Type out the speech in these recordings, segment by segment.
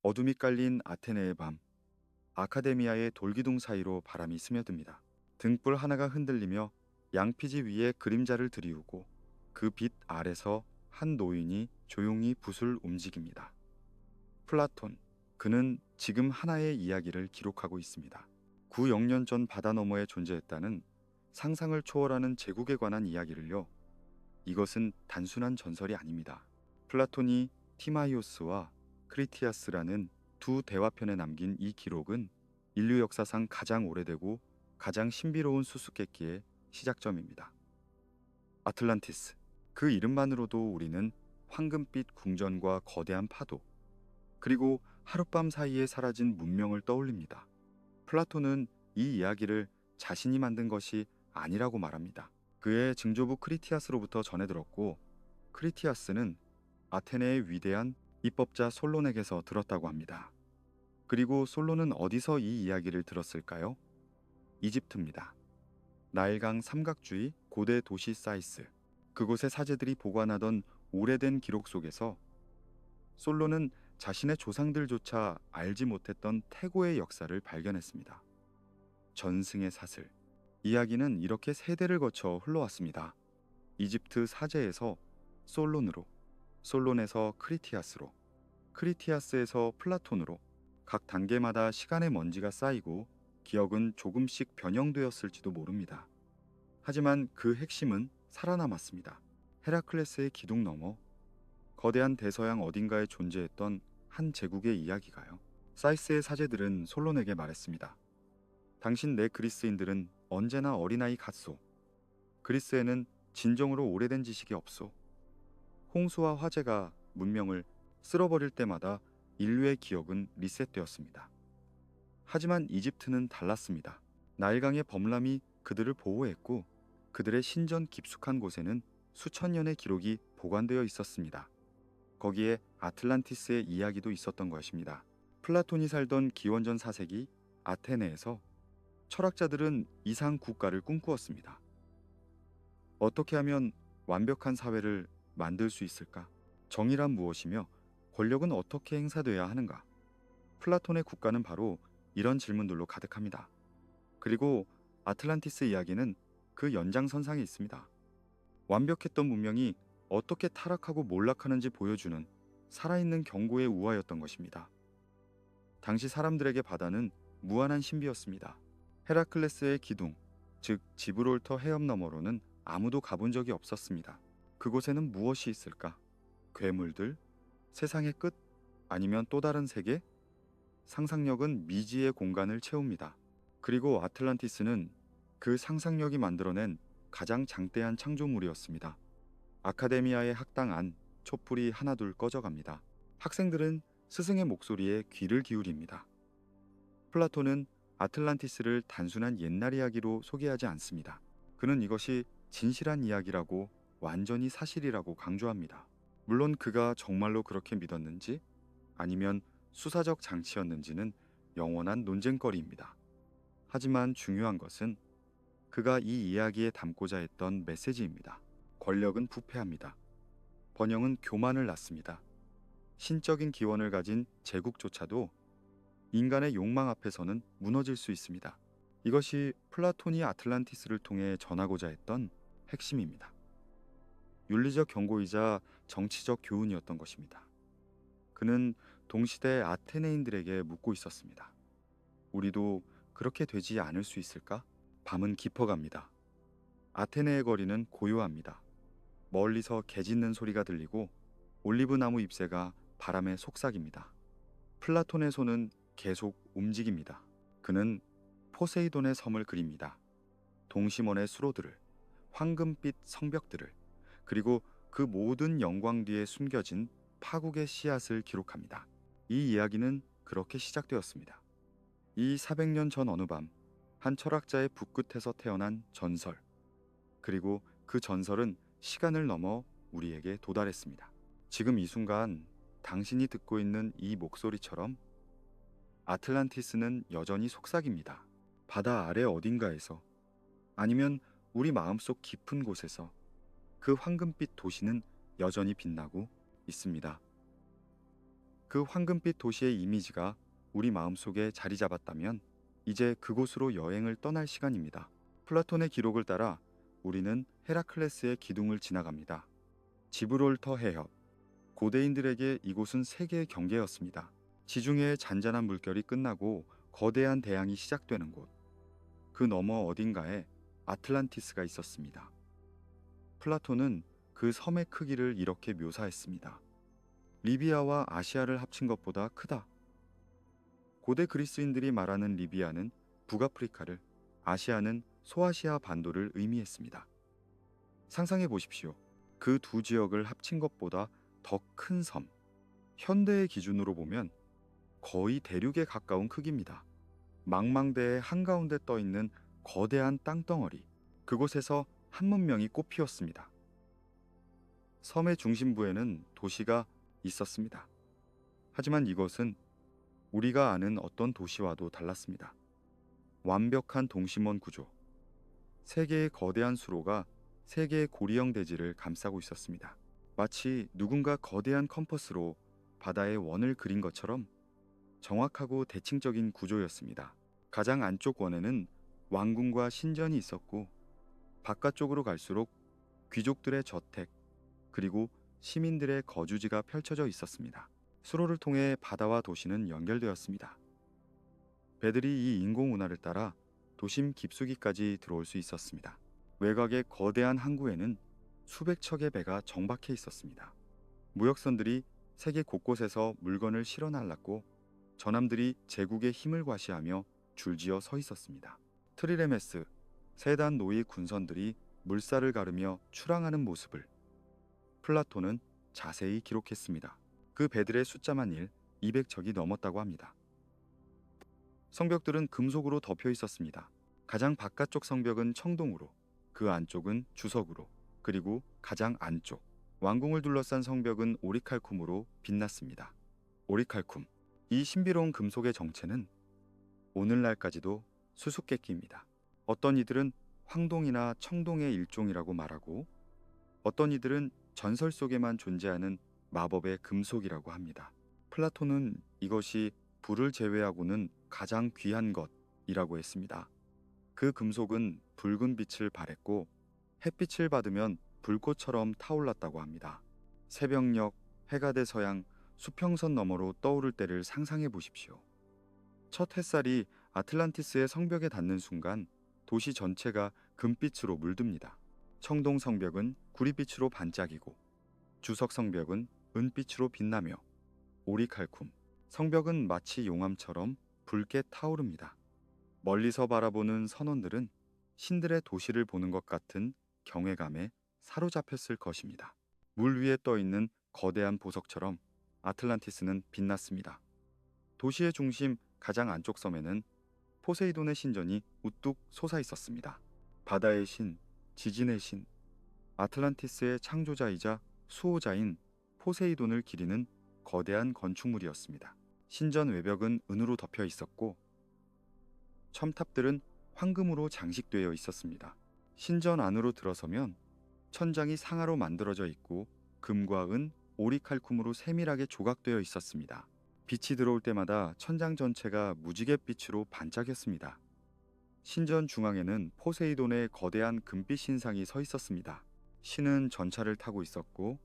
어둠이 깔린 아테네의 밤, 아카데미아의 돌기둥 사이로 바람이 스며듭니다. 등불 하나가 흔들리며 양피지 위에 그림자를 들이우고 그 빛 아래서 한 노인이 조용히 붓을 움직입니다. 플라톤, 그는 지금 하나의 이야기를 기록하고 있습니다. 9억년 전 바다 너머에 존재했다는 상상을 초월하는 제국에 관한 이야기를요. 이것은 단순한 전설이 아닙니다. 플라톤이 티마이오스와 크리티아스라는 두 대화편에 남긴 이 기록은 인류 역사상 가장 오래되고 가장 신비로운 수수께끼의 시작점입니다. 아틀란티스. 그 이름만으로도 우리는 황금빛 궁전과 거대한 파도, 그리고 하룻밤 사이에 사라진 문명을 떠올립니다. 플라톤은 이 이야기를 자신이 만든 것이 아니라고 말합니다. 그의 증조부 크리티아스로부터 전해 들었고, 크리티아스는 아테네의 위대한 입법자 솔론에게서 들었다고 합니다. 그리고 솔론은 어디서 이 이야기를 들었을까요? 이집트입니다. 나일강 삼각주의 고대 도시 사이스. 그곳의 사제들이 보관하던 오래된 기록 속에서 솔론은 자신의 조상들조차 알지 못했던 태고의 역사를 발견했습니다. 전승의 사슬. 이야기는 이렇게 세대를 거쳐 흘러왔습니다. 이집트 사제에서 솔론으로, 솔론에서 크리티아스로, 크리티아스에서 플라톤으로 각 단계마다 시간의 먼지가 쌓이고 기억은 조금씩 변형되었을지도 모릅니다. 하지만 그 핵심은 살아남았습니다. 헤라클레스의 기둥 너머, 거대한 대서양 어딘가에 존재했던 한 제국의 이야기가요. 사이스의 사제들은 솔론에게 말했습니다. 당신 내 그리스인들은 언제나 어린아이 같소. 그리스에는 진정으로 오래된 지식이 없소. 홍수와 화재가 문명을 쓸어버릴 때마다 인류의 기억은 리셋되었습니다. 하지만 이집트는 달랐습니다. 나일강의 범람이 그들을 보호했고 그들의 신전 깊숙한 곳에는 수천 년의 기록이 보관되어 있었습니다. 거기에 아틀란티스의 이야기도 있었던 것입니다. 플라톤이 살던 기원전 4세기 아테네에서 철학자들은 이상 국가를 꿈꾸었습니다. 어떻게 하면 완벽한 사회를 만들 수 있을까? 정의란 무엇이며 권력은 어떻게 행사돼야 하는가? 플라톤의 국가는 바로 이런 질문들로 가득합니다. 그리고 아틀란티스 이야기는 그 연장선상에 있습니다. 완벽했던 문명이 어떻게 타락하고 몰락하는지 보여주는 살아있는 경고의 우화였던 것입니다. 당시 사람들에게 바다는 무한한 신비였습니다. 헤라클레스의 기둥, 즉 지브롤터 해협 너머로는 아무도 가본 적이 없었습니다. 그곳에는 무엇이 있을까? 괴물들? 세상의 끝? 아니면 또 다른 세계? 상상력은 미지의 공간을 채웁니다. 그리고 아틀란티스는 그 상상력이 만들어낸 가장 장대한 창조물이었습니다. 아카데미아의 학당 안 촛불이 하나둘 꺼져갑니다. 학생들은 스승의 목소리에 귀를 기울입니다. 플라톤은 아틀란티스를 단순한 옛날 이야기로 소개하지 않습니다. 그는 이것이 진실한 이야기라고, 완전히 사실이라고 강조합니다. 물론 그가 정말로 그렇게 믿었는지 아니면 수사적 장치였는지는 영원한 논쟁거리입니다. 하지만 중요한 것은 그가 이 이야기에 담고자 했던 메시지입니다. 권력은 부패합니다. 번영은 교만을 낳습니다. 신적인 기원을 가진 제국조차도 인간의 욕망 앞에서는 무너질 수 있습니다. 이것이 플라톤이 아틀란티스를 통해 전하고자 했던 핵심입니다. 윤리적 경고이자 정치적 교훈이었던 것입니다. 그는 동시대 아테네인들에게 묻고 있었습니다. 우리도 그렇게 되지 않을 수 있을까? 밤은 깊어갑니다. 아테네의 거리는 고요합니다. 멀리서 개 짖는 소리가 들리고 올리브 나무 잎새가 바람에 속삭입니다. 플라톤의 손은 계속 움직입니다. 그는 포세이돈의 섬을 그립니다. 동심원의 수로들을, 황금빛 성벽들을, 그리고 그 모든 영광 뒤에 숨겨진 파국의 씨앗을 기록합니다. 이 이야기는 그렇게 시작되었습니다. 이 400년 전 어느 밤, 한 철학자의 붓끝에서 태어난 전설, 그리고 그 전설은 시간을 넘어 우리에게 도달했습니다. 지금 이 순간 당신이 듣고 있는 이 목소리처럼 아틀란티스는 여전히 속삭입니다. 바다 아래 어딘가에서, 아니면 우리 마음속 깊은 곳에서 그 황금빛 도시는 여전히 빛나고 있습니다. 그 황금빛 도시의 이미지가 우리 마음속에 자리 잡았다면 이제 그곳으로 여행을 떠날 시간입니다. 플라톤의 기록을 따라 우리는 헤라클레스의 기둥을 지나갑니다. 지브롤터 해협. 고대인들에게 이곳은 세계의 경계였습니다. 지중해의 잔잔한 물결이 끝나고 거대한 대양이 시작되는 곳. 그 너머 어딘가에 아틀란티스가 있었습니다. 플라톤은 그 섬의 크기를 이렇게 묘사했습니다. 리비아와 아시아를 합친 것보다 크다. 고대 그리스인들이 말하는 리비아는 북아프리카를, 아시아는 소아시아 반도를 의미했습니다. 상상해 보십시오. 그 두 지역을 합친 것보다 더 큰 섬. 현대의 기준으로 보면 거의 대륙에 가까운 크기입니다. 망망대해 한가운데 떠 있는 거대한 땅덩어리. 그곳에서 한 문명이 꽃피웠습니다. 섬의 중심부에는 도시가 있었습니다. 하지만 이것은 우리가 아는 어떤 도시와도 달랐습니다. 완벽한 동심원 구조. 세 개의 거대한 수로가 세 개의 고리형 대지를 감싸고 있었습니다. 마치 누군가 거대한 컴퍼스로 바다의 원을 그린 것처럼 정확하고 대칭적인 구조였습니다. 가장 안쪽 원에는 왕궁과 신전이 있었고, 바깥쪽으로 갈수록 귀족들의 저택, 그리고 시민들의 거주지가 펼쳐져 있었습니다. 수로를 통해 바다와 도시는 연결되었습니다. 배들이 이 인공 운하를 따라 도심 깊숙이까지 들어올 수 있었습니다. 외곽의 거대한 항구에는 수백 척의 배가 정박해 있었습니다. 무역선들이 세계 곳곳에서 물건을 실어 날랐고, 전함들이 제국의 힘을 과시하며 줄지어 서 있었습니다. 트리레메스, 세단 노이 군선들이 물살을 가르며 출항하는 모습을 플라톤은 자세히 기록했습니다. 그 배들의 숫자만 200척이 넘었다고 합니다. 성벽들은 금속으로 덮여 있었습니다. 가장 바깥쪽 성벽은 청동으로, 그 안쪽은 주석으로, 그리고 가장 안쪽 왕궁을 둘러싼 성벽은 오리칼쿰으로 빛났습니다. 오리칼쿰, 이 신비로운 금속의 정체는 오늘날까지도 수수께끼입니다. 어떤 이들은 황동이나 청동의 일종이라고 말하고, 어떤 이들은 전설 속에만 존재하는 마법의 금속이라고 합니다. 플라톤은 이것이 불을 제외하고는 가장 귀한 것이라고 했습니다. 그 금속은 붉은 빛을 발했고 햇빛을 받으면 불꽃처럼 타올랐다고 합니다. 새벽녘, 해가 돼 서양, 수평선 너머로 떠오를 때를 상상해 보십시오. 첫 햇살이 아틀란티스의 성벽에 닿는 순간 도시 전체가 금빛으로 물듭니다. 청동 성벽은 구릿빛으로 반짝이고, 주석 성벽은 은빛으로 빛나며, 오리칼쿰 성벽은 마치 용암처럼 붉게 타오릅니다. 멀리서 바라보는 선원들은 신들의 도시를 보는 것 같은 경외감에 사로잡혔을 것입니다. 물 위에 떠 있는 거대한 보석처럼 아틀란티스는 빛났습니다. 도시의 중심 가장 안쪽 섬에는 포세이돈의 신전이 우뚝 솟아 있었습니다. 바다의 신, 지진의 신, 아틀란티스의 창조자이자 수호자인 포세이돈을 기리는 거대한 건축물이었습니다. 신전 외벽은 은으로 덮여 있었고, 첨탑들은 황금으로 장식되어 있었습니다. 신전 안으로 들어서면 천장이 상아로 만들어져 있고, 금과 은, 오리칼쿰으로 세밀하게 조각되어 있었습니다. 빛이 들어올 때마다 천장 전체가 무지갯빛으로 반짝였습니다. 신전 중앙에는 포세이돈의 거대한 금빛 신상이 서 있었습니다. 신은 전차를 타고 있었고,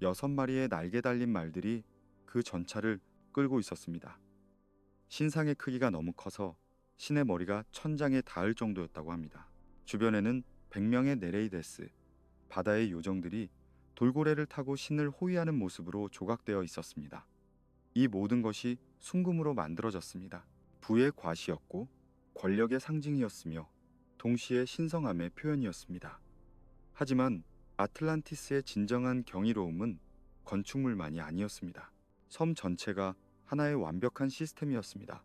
6마리의 날개 달린 말들이 그 전차를 끌고 있었습니다. 신상의 크기가 너무 커서 신의 머리가 천장에 닿을 정도였다고 합니다. 주변에는 100명의 네레이데스, 바다의 요정들이 돌고래를 타고 신을 호위하는 모습으로 조각되어 있었습니다. 이 모든 것이 순금으로 만들어졌습니다. 부의 과시였고 권력의 상징이었으며 동시에 신성함의 표현이었습니다. 하지만 아틀란티스의 진정한 경이로움은 건축물만이 아니었습니다. 섬 전체가 하나의 완벽한 시스템이었습니다.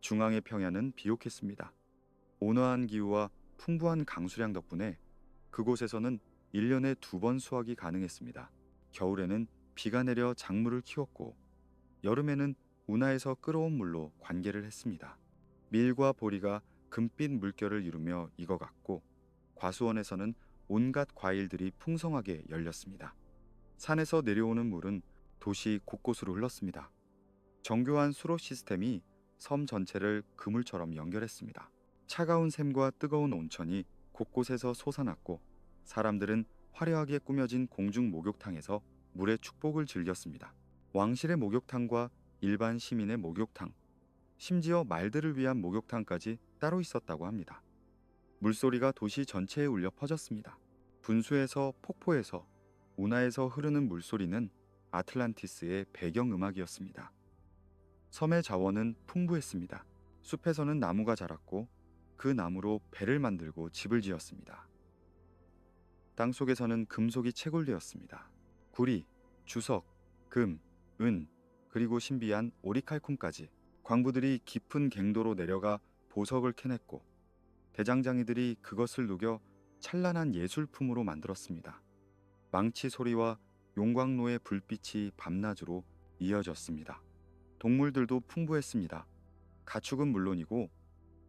중앙의 평야는 비옥했습니다. 온화한 기후와 풍부한 강수량 덕분에 그곳에서는 1년에 2번 수확이 가능했습니다. 겨울에는 비가 내려 작물을 키웠고, 여름에는 운하에서 끌어온 물로 관계를 했습니다. 밀과 보리가 금빛 물결을 이루며 익어갔고, 과수원에서는 온갖 과일들이 풍성하게 열렸습니다. 산에서 내려오는 물은 도시 곳곳으로 흘렀습니다. 정교한 수로 시스템이 섬 전체를 그물처럼 연결했습니다. 차가운 샘과 뜨거운 온천이 곳곳에서 솟아났고 사람들은 화려하게 꾸며진 공중 목욕탕에서 물의 축복을 즐겼습니다. 왕실의 목욕탕과 일반 시민의 목욕탕, 심지어 말들을 위한 목욕탕까지 따로 있었다고 합니다. 물소리가 도시 전체에 울려 퍼졌습니다. 분수에서 폭포에서 운하에서 흐르는 물소리는 아틀란티스의 배경음악이었습니다. 섬의 자원은 풍부했습니다. 숲에서는 나무가 자랐고 그 나무로 배를 만들고 집을 지었습니다. 땅속에서는 금속이 채굴되었습니다. 구리, 주석, 금, 은, 그리고 신비한 오리칼슘까지 광부들이 깊은 갱도로 내려가 보석을 캐냈고 대장장이들이 그것을 녹여 찬란한 예술품으로 만들었습니다. 망치 소리와 용광로의 불빛이 밤낮으로 이어졌습니다. 동물들도 풍부했습니다. 가축은 물론이고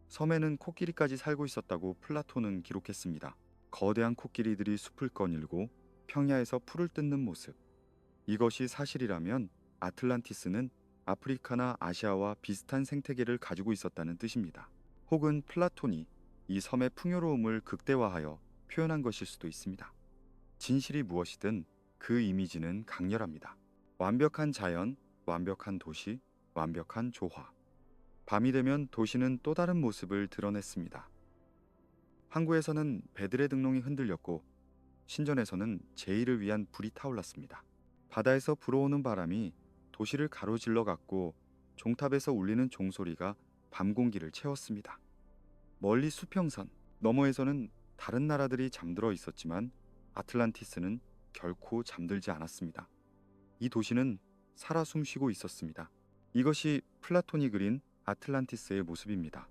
섬에는 코끼리까지 살고 있었다고 플라톤은 기록했습니다. 거대한 코끼리들이 숲을 거닐고 평야에서 풀을 뜯는 모습. 이것이 사실이라면 아틀란티스는 아프리카나 아시아와 비슷한 생태계를 가지고 있었다는 뜻입니다. 혹은 플라톤이 이 섬의 풍요로움을 극대화하여 표현한 것일 수도 있습니다. 진실이 무엇이든 그 이미지는 강렬합니다. 완벽한 자연, 완벽한 도시, 완벽한 조화. 밤이 되면 도시는 또 다른 모습을 드러냈습니다. 항구에서는 배들의 등롱이 흔들렸고 신전에서는 제의를 위한 불이 타올랐습니다. 바다에서 불어오는 바람이 도시를 가로질러 갔고 종탑에서 울리는 종소리가 밤 공기를 채웠습니다. 멀리 수평선 너머에서는 다른 나라들이 잠들어 있었지만 아틀란티스는 결코 잠들지 않았습니다. 이 도시는 살아 숨쉬고 있었습니다. 이것이 플라톤이 그린 아틀란티스의 모습입니다.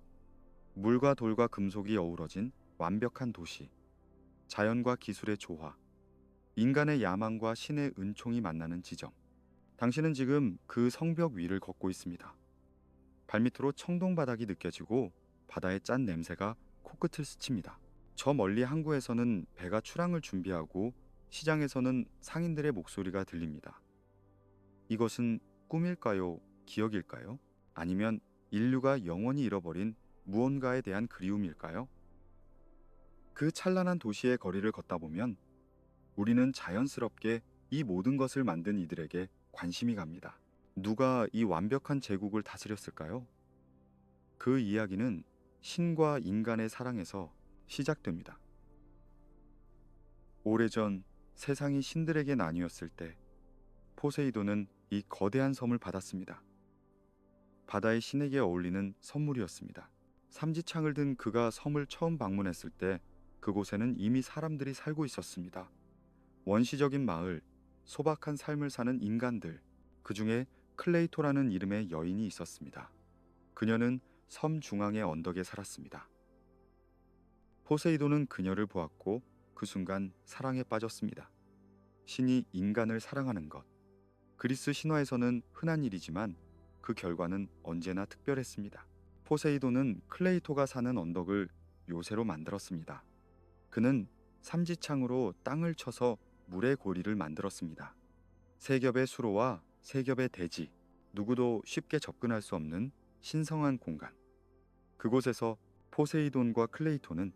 물과 돌과 금속이 어우러진 완벽한 도시, 자연과 기술의 조화, 인간의 야망과 신의 은총이 만나는 지점. 당신은 지금 그 성벽 위를 걷고 있습니다. 발밑으로 청동 바닥이 느껴지고 바다의 짠 냄새가 코끝을 스칩니다. 저 멀리 항구에서는 배가 출항을 준비하고 시장에서는 상인들의 목소리가 들립니다. 이것은 꿈일까요? 기억일까요? 아니면 인류가 영원히 잃어버린 무언가에 대한 그리움일까요? 그 찬란한 도시의 거리를 걷다 보면 우리는 자연스럽게 이 모든 것을 만든 이들에게 관심이 갑니다. 누가 이 완벽한 제국을 다스렸을까요? 그 이야기는 신과 인간의 사랑에서 시작됩니다. 오래전 세상이 신들에게 나뉘었을 때 포세이돈은 이 거대한 섬을 받았습니다. 바다의 신에게 어울리는 선물이었습니다. 삼지창을 든 그가 섬을 처음 방문했을 때 그곳에는 이미 사람들이 살고 있었습니다. 원시적인 마을, 소박한 삶을 사는 인간들, 그 중에 클레이토라는 이름의 여인이 있었습니다. 그녀는 섬 중앙의 언덕에 살았습니다. 포세이돈은 그녀를 보았고 그 순간 사랑에 빠졌습니다. 신이 인간을 사랑하는 것. 그리스 신화에서는 흔한 일이지만 그 결과는 언제나 특별했습니다. 포세이돈은 클레이토가 사는 언덕을 요새로 만들었습니다. 그는 삼지창으로 땅을 쳐서 물의 고리를 만들었습니다. 세 겹의 수로와 세 겹의 대지, 누구도 쉽게 접근할 수 없는 신성한 공간. 그곳에서 포세이돈과 클레이토는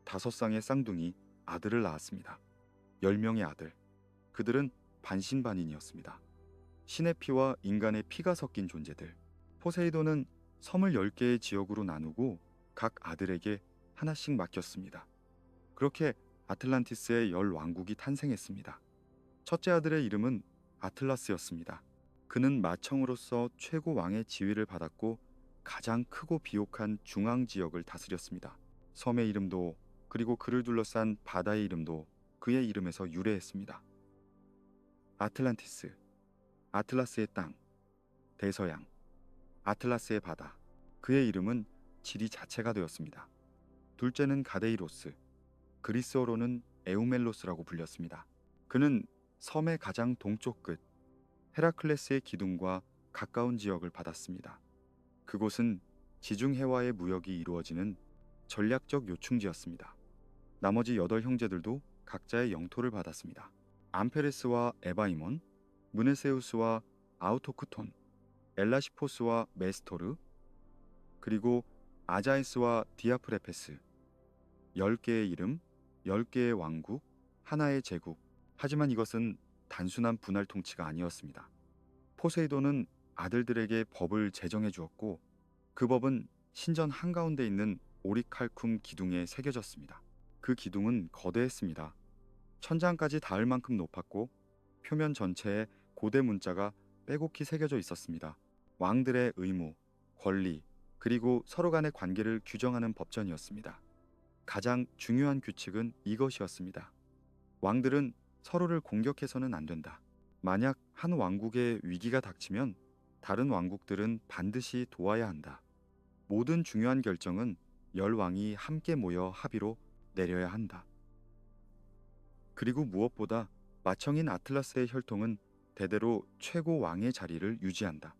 5쌍의 쌍둥이 아들을 낳았습니다. 10명의 아들. 그들은 반신반인이었습니다. 신의 피와 인간의 피가 섞인 존재들. 포세이돈은 섬을 10개의 지역으로 나누고 각 아들에게 하나씩 맡겼습니다. 그렇게 아틀란티스의 10왕국이 탄생했습니다. 첫째 아들의 이름은 아틀라스였습니다. 그는 마청으로서 최고 왕의 지위를 받았고 가장 크고 비옥한 중앙 지역을 다스렸습니다. 섬의 이름도 그리고 그를 둘러싼 바다의 이름도 그의 이름에서 유래했습니다. 아틀란티스, 아틀라스의 땅, 대서양, 아틀라스의 바다. 그의 이름은 지리 자체가 되었습니다. 둘째는 가데이로스, 그리스어로는 에우멜로스라고 불렸습니다. 그는 섬의 가장 동쪽 끝, 헤라클레스의 기둥과 가까운 지역을 받았습니다. 그곳은 지중해와의 무역이 이루어지는 전략적 요충지였습니다. 나머지 8형제들도 각자의 영토를 받았습니다. 암페레스와 에바이몬, 무네세우스와 아우토크톤, 엘라시포스와 메스토르, 그리고 아자에스와 디아프레페스, 10개의 이름, 10개의 왕국, 하나의 제국. 하지만 이것은 단순한 분할 통치가 아니었습니다. 포세이돈은 아들들에게 법을 제정해 주었고 그 법은 신전 한가운데 있는 오리칼쿰 기둥에 새겨졌습니다. 그 기둥은 거대했습니다. 천장까지 닿을 만큼 높았고 표면 전체에 고대 문자가 빼곡히 새겨져 있었습니다. 왕들의 의무, 권리, 그리고 서로 간의 관계를 규정하는 법전이었습니다. 가장 중요한 규칙은 이것이었습니다. 왕들은 서로를 공격해서는 안 된다. 만약 한 왕국에 위기가 닥치면 다른 왕국들은 반드시 도와야 한다. 모든 중요한 결정은 10왕이 함께 모여 합의로 내려야 한다. 그리고 무엇보다 맏형인 아틀라스의 혈통은 대대로 최고 왕의 자리를 유지한다.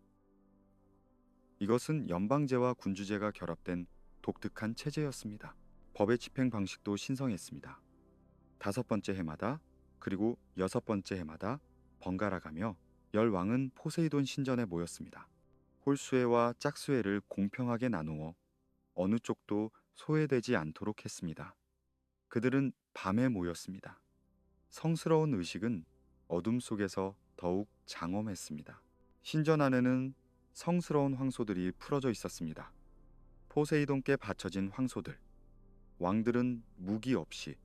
이것은 연방제와 군주제가 결합된 독특한 체제였습니다. 법의 집행 방식도 신성했습니다. 5번째 해마다 그리고 6번째 해마다 번갈아 가며 10왕은 포세이돈 신전에 모였습니다. 홀수회와 짝수회를 공평하게 나누어 어느 쪽도 소외되지 않도록 했습니다. 그들은 밤에 모였습니다. 성스러운 의식은 어둠 속에서 더욱 장엄했습니다. 신전 안에는 성스러운 황소들이 풀어져 있었습니다. 포세이돈께 바쳐진 황소들. 왕들은 무기 없이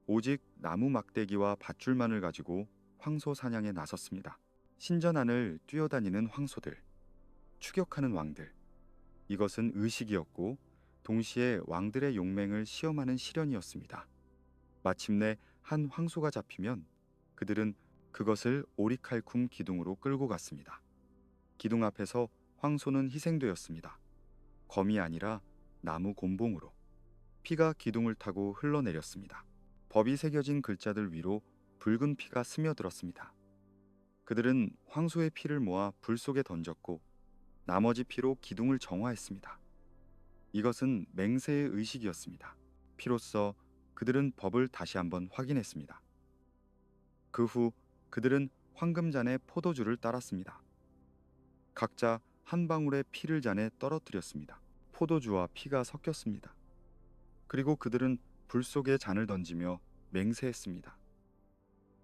오직 나무 막대기와 밧줄만을 가지고 황소 사냥에 나섰습니다. 신전 안을 뛰어다니는 황소들, 추격하는 왕들. 이것은 의식이었고 동시에 왕들의 용맹을 시험하는 시련이었습니다. 마침내 한 황소가 잡히면 그들은 그것을 오리칼쿰 기둥으로 끌고 갔습니다. 기둥 앞에서 황소는 희생되었습니다. 검이 아니라 나무 곤봉으로. 피가 기둥을 타고 흘러내렸습니다. 법이 새겨진 글자들 위로 붉은 피가 스며들었습니다. 그들은 황소의 피를 모아 불 속에 던졌고 나머지 피로 기둥을 정화했습니다. 이것은 맹세의 의식이었습니다. 피로써 그들은 법을 다시 한번 확인했습니다. 그 후 그들은 황금잔에 포도주를 따랐습니다. 각자 한 방울의 피를 잔에 떨어뜨렸습니다. 포도주와 피가 섞였습니다. 그리고 그들은 불 속에 잔을 던지며 맹세했습니다.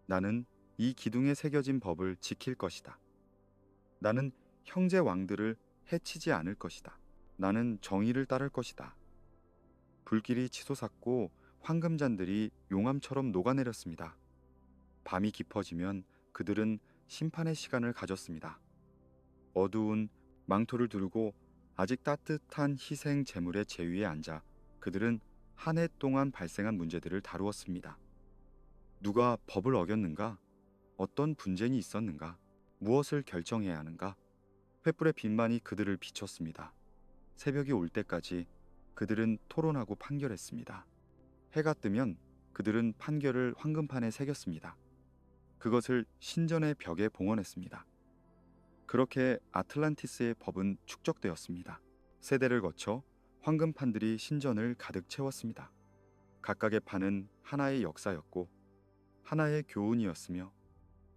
나는 이 기둥에 새겨진 법을 지킬 것이다. 나는 형제 왕들을 해치지 않을 것이다. 나는 정의를 따를 것이다. 불길이 치솟았고 황금잔들이 용암처럼 녹아내렸습니다. 밤이 깊어지면 그들은 심판의 시간을 가졌습니다. 어두운 망토를 두르고 아직 따뜻한 희생 제물의 제위에 앉아 그들은 한 해 동안 발생한 문제들을 다루었습니다. 누가 법을 어겼는가? 어떤 분쟁이 있었는가? 무엇을 결정해야 하는가? 횃불의 빛만이 그들을 비췄습니다. 새벽이 올 때까지 그들은 토론하고 판결했습니다. 해가 뜨면 그들은 판결을 황금판에 새겼습니다. 그것을 신전의 벽에 봉헌했습니다. 그렇게 아틀란티스의 법은 축적되었습니다. 세대를 거쳐 황금판들이 신전을 가득 채웠습니다. 각각의 판은 하나의 역사였고 하나의 교훈이었으며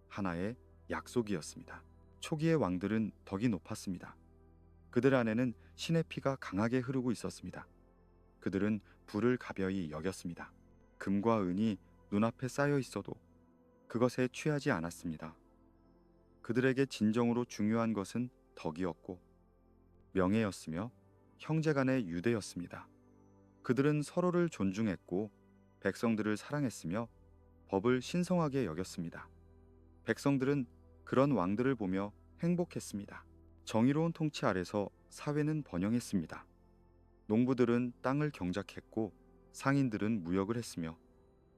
하나의 약속이었습니다. 초기의 왕들은 덕이 높았습니다. 그들 안에는 신의 피가 강하게 흐르고 있었습니다. 그들은 불을 가벼이 여겼습니다. 금과 은이 눈앞에 쌓여 있어도 그것에 취하지 않았습니다. 그들에게 진정으로 중요한 것은 덕이었고 명예였으며 형제간의 유대였습니다. 그들은 서로를 존중했고 백성들을 사랑했으며 법을 신성하게 여겼습니다. 백성들은 그런 왕들을 보며 행복했습니다. 정의로운 통치 아래서 사회는 번영했습니다. 농부들은 땅을 경작했고 상인들은 무역을 했으며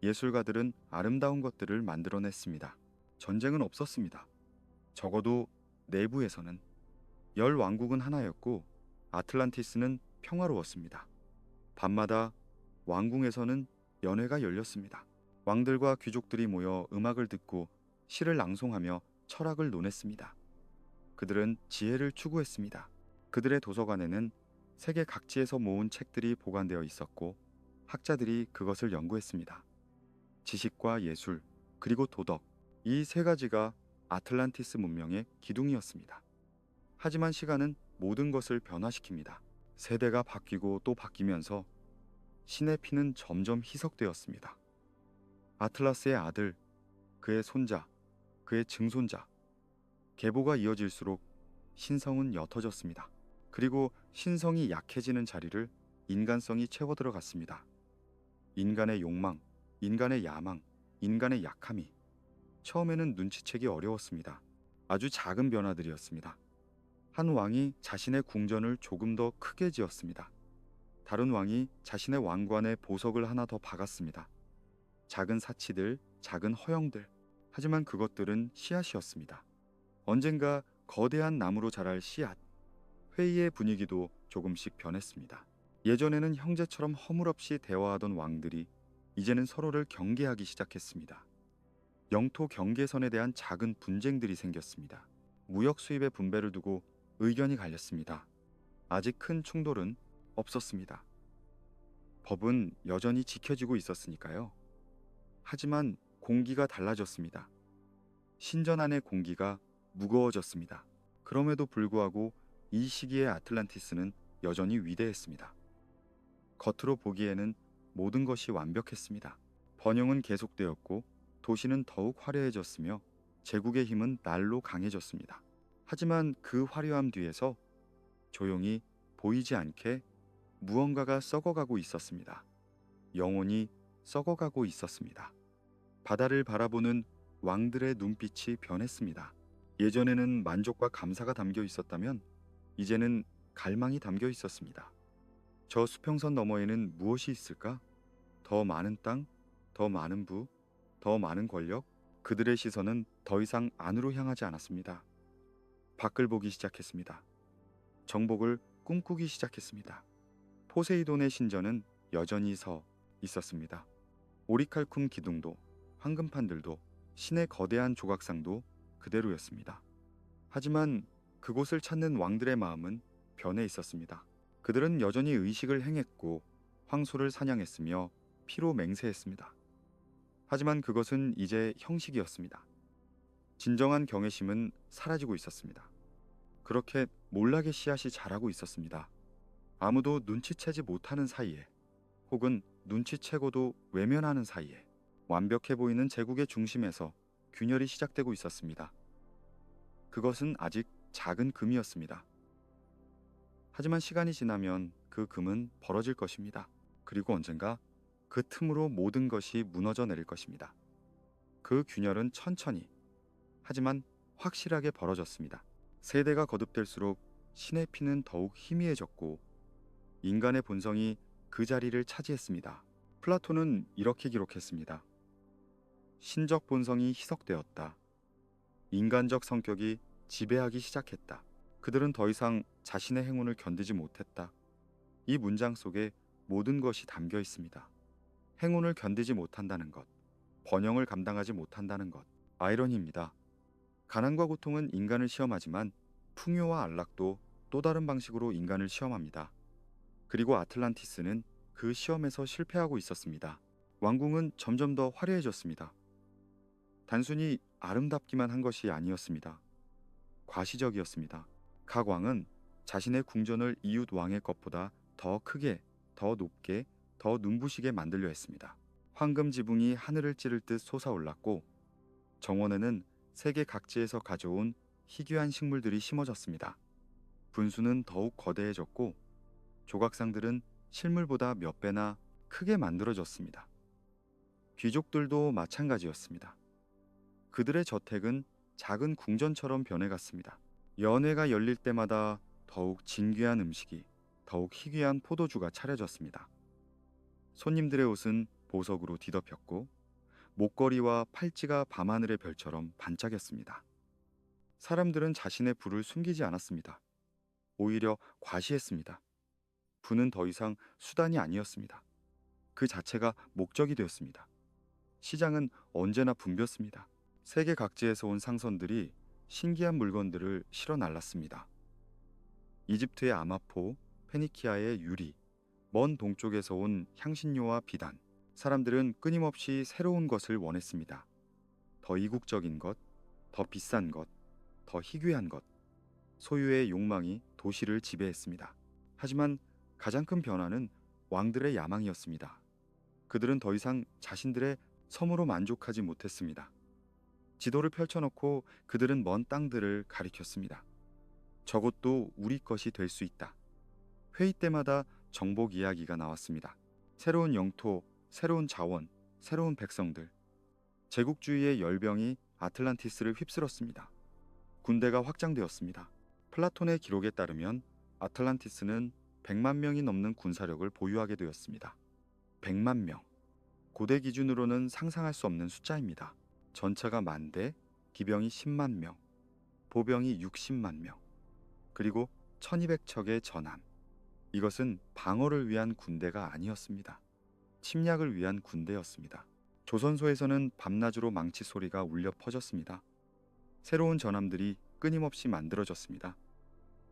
예술가들은 아름다운 것들을 만들어냈습니다. 전쟁은 없었습니다. 적어도 내부에서는. 10왕국은 하나였고 아틀란티스는 평화로웠습니다. 밤마다 왕궁에서는 연회가 열렸습니다. 왕들과 귀족들이 모여 음악을 듣고 시를 낭송하며 철학을 논했습니다. 그들은 지혜를 추구했습니다. 그들의 도서관에는 세계 각지에서 모은 책들이 보관되어 있었고 학자들이 그것을 연구했습니다. 지식과 예술, 그리고 도덕, 이 세 가지가 아틀란티스 문명의 기둥이었습니다. 하지만 시간은 모든 것을 변화시킵니다. 세대가 바뀌고 또 바뀌면서 신의 피는 점점 희석되었습니다. 아틀라스의 아들, 그의 손자, 그의 증손자, 계보가 이어질수록 신성은 옅어졌습니다. 그리고 신성이 약해지는 자리를 인간성이 채워 들어갔습니다. 인간의 욕망, 인간의 야망, 인간의 약함이 처음에는 눈치채기 어려웠습니다. 아주 작은 변화들이었습니다. 한 왕이 자신의 궁전을 조금 더 크게 지었습니다. 다른 왕이 자신의 왕관에 보석을 하나 더 박았습니다. 작은 사치들, 작은 허영들. 하지만 그것들은 씨앗이었습니다. 언젠가 거대한 나무로 자랄 씨앗. 회의의 분위기도 조금씩 변했습니다. 예전에는 형제처럼 허물없이 대화하던 왕들이 이제는 서로를 경계하기 시작했습니다. 영토 경계선에 대한 작은 분쟁들이 생겼습니다. 무역 수입의 분배를 두고 의견이 갈렸습니다. 아직 큰 충돌은 없었습니다. 법은 여전히 지켜지고 있었으니까요. 하지만 공기가 달라졌습니다. 신전 안의 공기가 무거워졌습니다. 그럼에도 불구하고 이 시기의 아틀란티스는 여전히 위대했습니다. 겉으로 보기에는 모든 것이 완벽했습니다. 번영은 계속되었고 도시는 더욱 화려해졌으며 제국의 힘은 날로 강해졌습니다. 하지만 그 화려함 뒤에서 조용히 보이지 않게 무언가가 썩어가고 있었습니다. 영혼이 썩어가고 있었습니다. 바다를 바라보는 왕들의 눈빛이 변했습니다. 예전에는 만족과 감사가 담겨 있었다면 이제는 갈망이 담겨 있었습니다. 저 수평선 너머에는 무엇이 있을까? 더 많은 땅, 더 많은 부, 더 많은 권력. 그들의 시선은 더 이상 안으로 향하지 않았습니다. 밖을 보기 시작했습니다. 정복을 꿈꾸기 시작했습니다. 포세이돈의 신전은 여전히 서 있었습니다. 오리칼쿰 기둥도 황금판들도 신의 거대한 조각상도 그대로였습니다. 하지만 그곳을 찾는 왕들의 마음은 변해 있었습니다. 그들은 여전히 의식을 행했고 황소를 사냥했으며 피로 맹세했습니다. 하지만 그것은 이제 형식이었습니다. 진정한 경외심은 사라지고 있었습니다. 그렇게 몰락의 씨앗이 자라고 있었습니다. 아무도 눈치채지 못하는 사이에, 혹은 눈치채고도 외면하는 사이에 완벽해 보이는 제국의 중심에서 균열이 시작되고 있었습니다. 그것은 아직 작은 금이었습니다. 하지만 시간이 지나면 그 금은 벌어질 것입니다. 그리고 언젠가 그 틈으로 모든 것이 무너져 내릴 것입니다. 그 균열은 천천히, 하지만 확실하게 벌어졌습니다. 세대가 거듭될수록 신의 피는 더욱 희미해졌고 인간의 본성이 그 자리를 차지했습니다. 플라톤은 이렇게 기록했습니다. 신적 본성이 희석되었다. 인간적 성격이 지배하기 시작했다. 그들은 더 이상 자신의 행운을 견디지 못했다. 이 문장 속에 모든 것이 담겨 있습니다. 행운을 견디지 못한다는 것, 번영을 감당하지 못한다는 것. 아이러니입니다. 가난과 고통은 인간을 시험하지만 풍요와 안락도 또 다른 방식으로 인간을 시험합니다. 그리고 아틀란티스는 그 시험에서 실패하고 있었습니다. 왕궁은 점점 더 화려해졌습니다. 단순히 아름답기만 한 것이 아니었습니다. 과시적이었습니다. 각 왕은 자신의 궁전을 이웃 왕의 것보다 더 크게, 더 높게, 더 눈부시게 만들려 했습니다. 황금 지붕이 하늘을 찌를 듯 솟아올랐고 정원에는 세계 각지에서 가져온 희귀한 식물들이 심어졌습니다. 분수는 더욱 거대해졌고 조각상들은 실물보다 몇 배나 크게 만들어졌습니다. 귀족들도 마찬가지였습니다. 그들의 저택은 작은 궁전처럼 변해갔습니다. 연회가 열릴 때마다 더욱 진귀한 음식이, 더욱 희귀한 포도주가 차려졌습니다. 손님들의 옷은 보석으로 뒤덮였고 목걸이와 팔찌가 밤하늘의 별처럼 반짝였습니다. 사람들은 자신의 부를 숨기지 않았습니다. 오히려 과시했습니다. 부는 더 이상 수단이 아니었습니다. 그 자체가 목적이 되었습니다. 시장은 언제나 붐볐습니다. 세계 각지에서 온 상선들이 신기한 물건들을 실어 날랐습니다. 이집트의 아마포, 페니키아의 유리, 먼 동쪽에서 온 향신료와 비단. 사람들은 끊임없이 새로운 것을 원했습니다. 더 이국적인 것, 더 비싼 것, 더 희귀한 것. 소유의 욕망이 도시를 지배했습니다. 하지만 가장 큰 변화는 왕들의 야망이었습니다. 그들은 더 이상 자신들의 섬으로 만족하지 못했습니다. 지도를 펼쳐놓고 그들은 먼 땅들을 가리켰습니다. 저것도 우리 것이 될 수 있다. 회의 때마다 정복 이야기가 나왔습니다. 새로운 영토, 새로운 자원, 새로운 백성들. 제국주의의 열병이 아틀란티스를 휩쓸었습니다. 군대가 확장되었습니다. 플라톤의 기록에 따르면 아틀란티스는 100만 명이 넘는 군사력을 보유하게 되었습니다. 100만 명. 고대 기준으로는 상상할 수 없는 숫자입니다. 전차가 10,000대, 기병이 10만 명, 보병이 60만 명, 그리고 1200척의 전함. 이것은 방어를 위한 군대가 아니었습니다. 침략을 위한 군대였습니다. 조선소에서는 밤낮으로 망치 소리가 울려 퍼졌습니다. 새로운 전함들이 끊임없이 만들어졌습니다.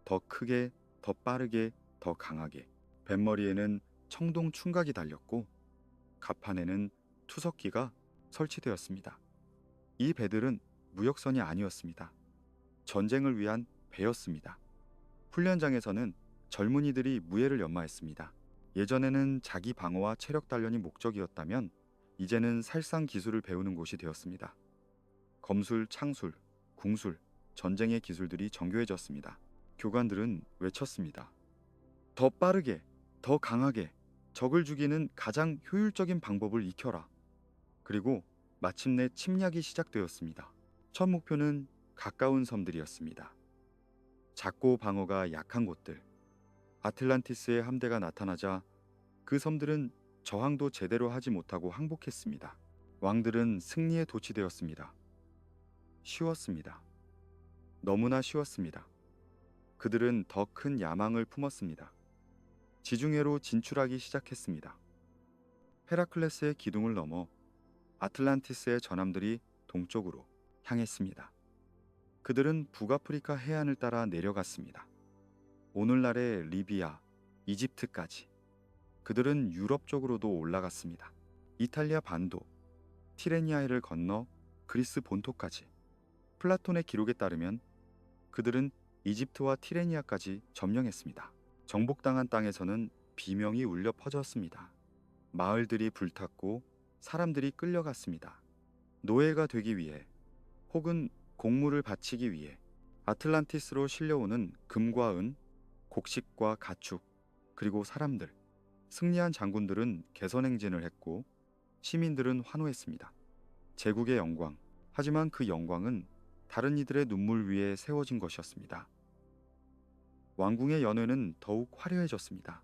더 크게, 더 빠르게, 더 강하게. 뱃머리에는 청동 충각이 달렸고 갑판에는 투석기가 설치되었습니다. 이 배들은 무역선이 아니었습니다. 전쟁을 위한 배였습니다. 훈련장에서는 젊은이들이 무예를 연마했습니다. 예전에는 자기 방어와 체력 단련이 목적이었다면 이제는 살상 기술을 배우는 곳이 되었습니다. 검술, 창술, 궁술, 전쟁의 기술들이 정교해졌습니다. 교관들은 외쳤습니다. 더 빠르게, 더 강하게, 적을 죽이는 가장 효율적인 방법을 익혀라. 그리고 마침내 침략이 시작되었습니다. 첫 목표는 가까운 섬들이었습니다. 작고 방어가 약한 곳들. 아틀란티스의 함대가 나타나자 그 섬들은 저항도 제대로 하지 못하고 항복했습니다. 왕들은 승리에 도취되었습니다. 쉬웠습니다. 너무나 쉬웠습니다. 그들은 더 큰 야망을 품었습니다. 지중해로 진출하기 시작했습니다. 헤라클레스의 기둥을 넘어 아틀란티스의 전함들이 동쪽으로 향했습니다. 그들은 북아프리카 해안을 따라 내려갔습니다. 오늘날의 리비아, 이집트까지. 그들은 유럽 쪽으로도 올라갔습니다. 이탈리아 반도, 티레니아해를 건너 그리스 본토까지. 플라톤의 기록에 따르면 그들은 이집트와 티레니아까지 점령했습니다. 정복당한 땅에서는 비명이 울려 퍼졌습니다. 마을들이 불탔고 사람들이 끌려갔습니다. 노예가 되기 위해 혹은 공물을 바치기 위해 아틀란티스로 실려오는 금과 은, 곡식과 가축, 그리고 사람들. 승리한 장군들은 개선행진을 했고 시민들은 환호했습니다. 제국의 영광. 하지만 그 영광은 다른 이들의 눈물 위에 세워진 것이었습니다. 왕궁의 연회는 더욱 화려해졌습니다.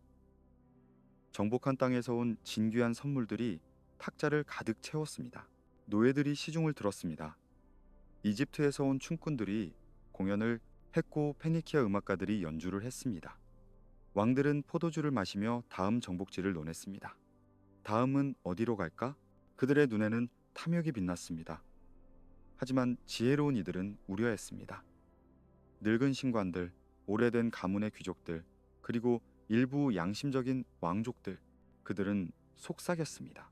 정복한 땅에서 온 진귀한 선물들이 탁자를 가득 채웠습니다. 노예들이 시중을 들었습니다. 이집트에서 온 춤꾼들이 공연을 했고 페니키아 음악가들이 연주를 했습니다. 왕들은 포도주를 마시며 다음 정복지를 논했습니다. 다음은 어디로 갈까? 그들의 눈에는 탐욕이 빛났습니다. 하지만 지혜로운 이들은 우려했습니다. 늙은 신관들, 오래된 가문의 귀족들, 그리고 일부 양심적인 왕족들, 그들은 속삭였습니다.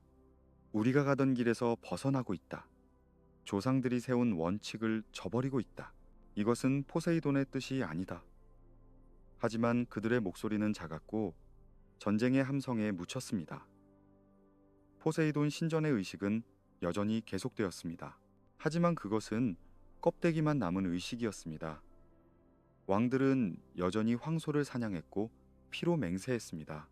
우리가 가던 길에서 벗어나고 있다. 조상들이 세운 원칙을 저버리고 있다. 이것은 포세이돈의 뜻이 아니다. 하지만 그들의 목소리는 작았고 전쟁의 함성에 묻혔습니다. 포세이돈 신전의 의식은 여전히 계속되었습니다. 하지만 그것은 껍데기만 남은 의식이었습니다. 왕들은 여전히 황소를 사냥했고 피로 맹세했습니다.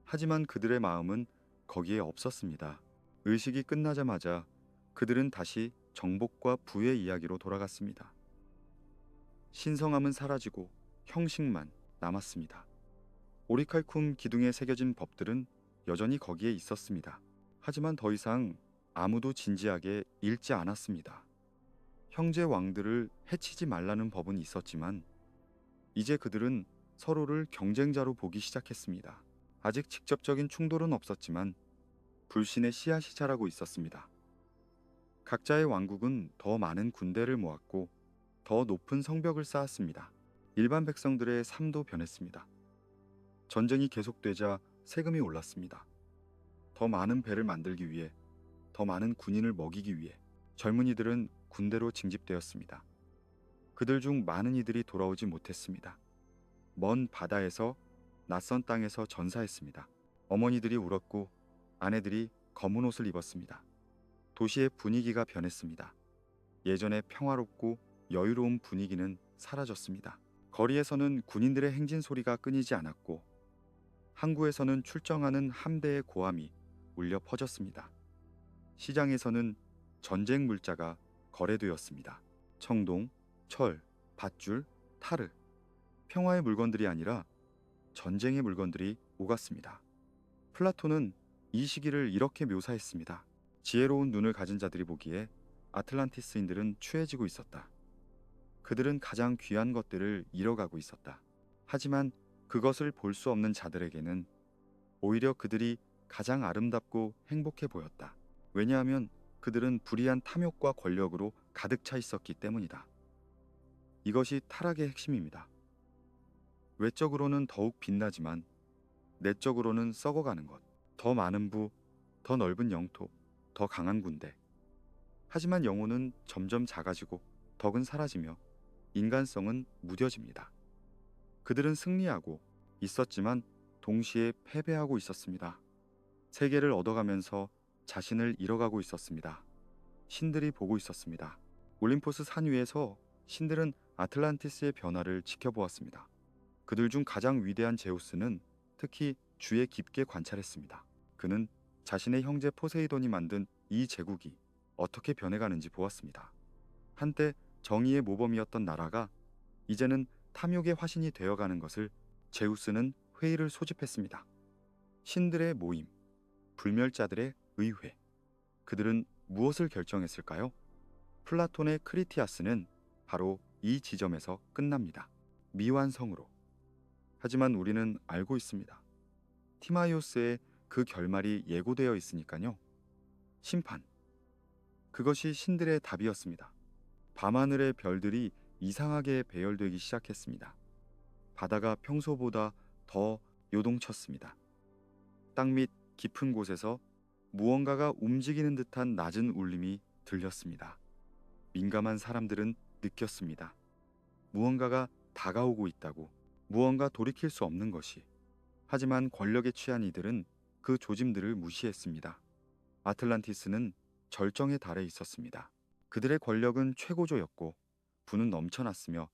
하지만 그들의 마음은 거기에 없었습니다. 의식이 끝나자마자 그들은 다시 정복과 부의 이야기로 돌아갔습니다. 신성함은 사라지고 형식만 남았습니다. 오리칼쿰 기둥에 새겨진 법들은 여전히 거기에 있었습니다. 하지만 더 이상 아무도 진지하게 읽지 않았습니다. 형제 왕들을 해치지 말라는 법은 있었지만 이제 그들은 서로를 경쟁자로 보기 시작했습니다. 아직 직접적인 충돌은 없었지만 불신의 씨앗이 자라고 있었습니다. 각자의 왕국은 더 많은 군대를 모았고 더 높은 성벽을 쌓았습니다. 일반 백성들의 삶도 변했습니다. 전쟁이 계속되자 세금이 올랐습니다. 더 많은 배를 만들기 위해, 더 많은 군인을 먹이기 위해 젊은이들은 군대로 징집되었습니다. 그들 중 많은 이들이 돌아오지 못했습니다. 먼 바다에서 낯선 땅에서 전사했습니다. 어머니들이 울었고 아내들이 검은 옷을 입었습니다. 도시의 분위기가 변했습니다. 예전에 평화롭고 여유로운 분위기는 사라졌습니다. 거리에서는 군인들의 행진 소리가 끊이지 않았고 항구에서는 출정하는 함대의 고함이 울려 퍼졌습니다. 시장에서는 전쟁 물자가 거래되었습니다. 청동, 철, 밧줄, 타르. 평화의 물건들이 아니라 전쟁의 물건들이 오갔습니다. 플라톤은 이 시기를 이렇게 묘사했습니다. 지혜로운 눈을 가진 자들이 보기에 아틀란티스인들은 추해지고 있었다. 그들은 가장 귀한 것들을 잃어가고 있었다. 하지만 그것을 볼 수 없는 자들에게는 오히려 그들이 가장 아름답고 행복해 보였다. 왜냐하면 그들은 불의한 탐욕과 권력으로 가득 차 있었기 때문이다. 이것이 타락의 핵심입니다. 외적으로는 더욱 빛나지만 내적으로는 썩어가는 것. 더 많은 부, 더 넓은 영토, 더 강한 군대. 하지만 영혼은 점점 작아지고 덕은 사라지며 인간성은 무뎌집니다. 그들은 승리하고 있었지만 동시에 패배하고 있었습니다. 세계를 얻어가면서 자신을 잃어가고 있었습니다. 신들이 보고 있었습니다. 올림포스 산 위에서 신들은 아틀란티스의 변화를 지켜보았습니다. 그들 중 가장 위대한 제우스는 특히 주에 깊게 관찰했습니다. 그는 자신의 형제 포세이돈이 만든 이 제국이 어떻게 변해가는지 보았습니다. 한때 정의의 모범이었던 나라가 이제는 탐욕의 화신이 되어가는 것을 제우스는 회의를 소집했습니다. 신들의 모임, 불멸자들의 의회. 그들은 무엇을 결정했을까요? 플라톤의 크리티아스는 바로 이 지점에서 끝납니다. 미완성으로. 하지만 우리는 알고 있습니다. 티마이오스의 그 결말이 예고되어 있으니까요. 심판. 그것이 신들의 답이었습니다. 밤하늘의 별들이 이상하게 배열되기 시작했습니다. 바다가 평소보다 더 요동쳤습니다. 땅 밑 깊은 곳에서 무언가가 움직이는 듯한 낮은 울림이 들렸습니다. 민감한 사람들은 느꼈습니다. 무언가가 다가오고 있다고, 무언가 돌이킬 수 없는 것이. 하지만 권력에 취한 이들은 그 조짐들을 무시했습니다. 아틀란티스는 절정에 달해 있었습니다. 그들의 권력은 최고조였고 부는 넘쳐났으며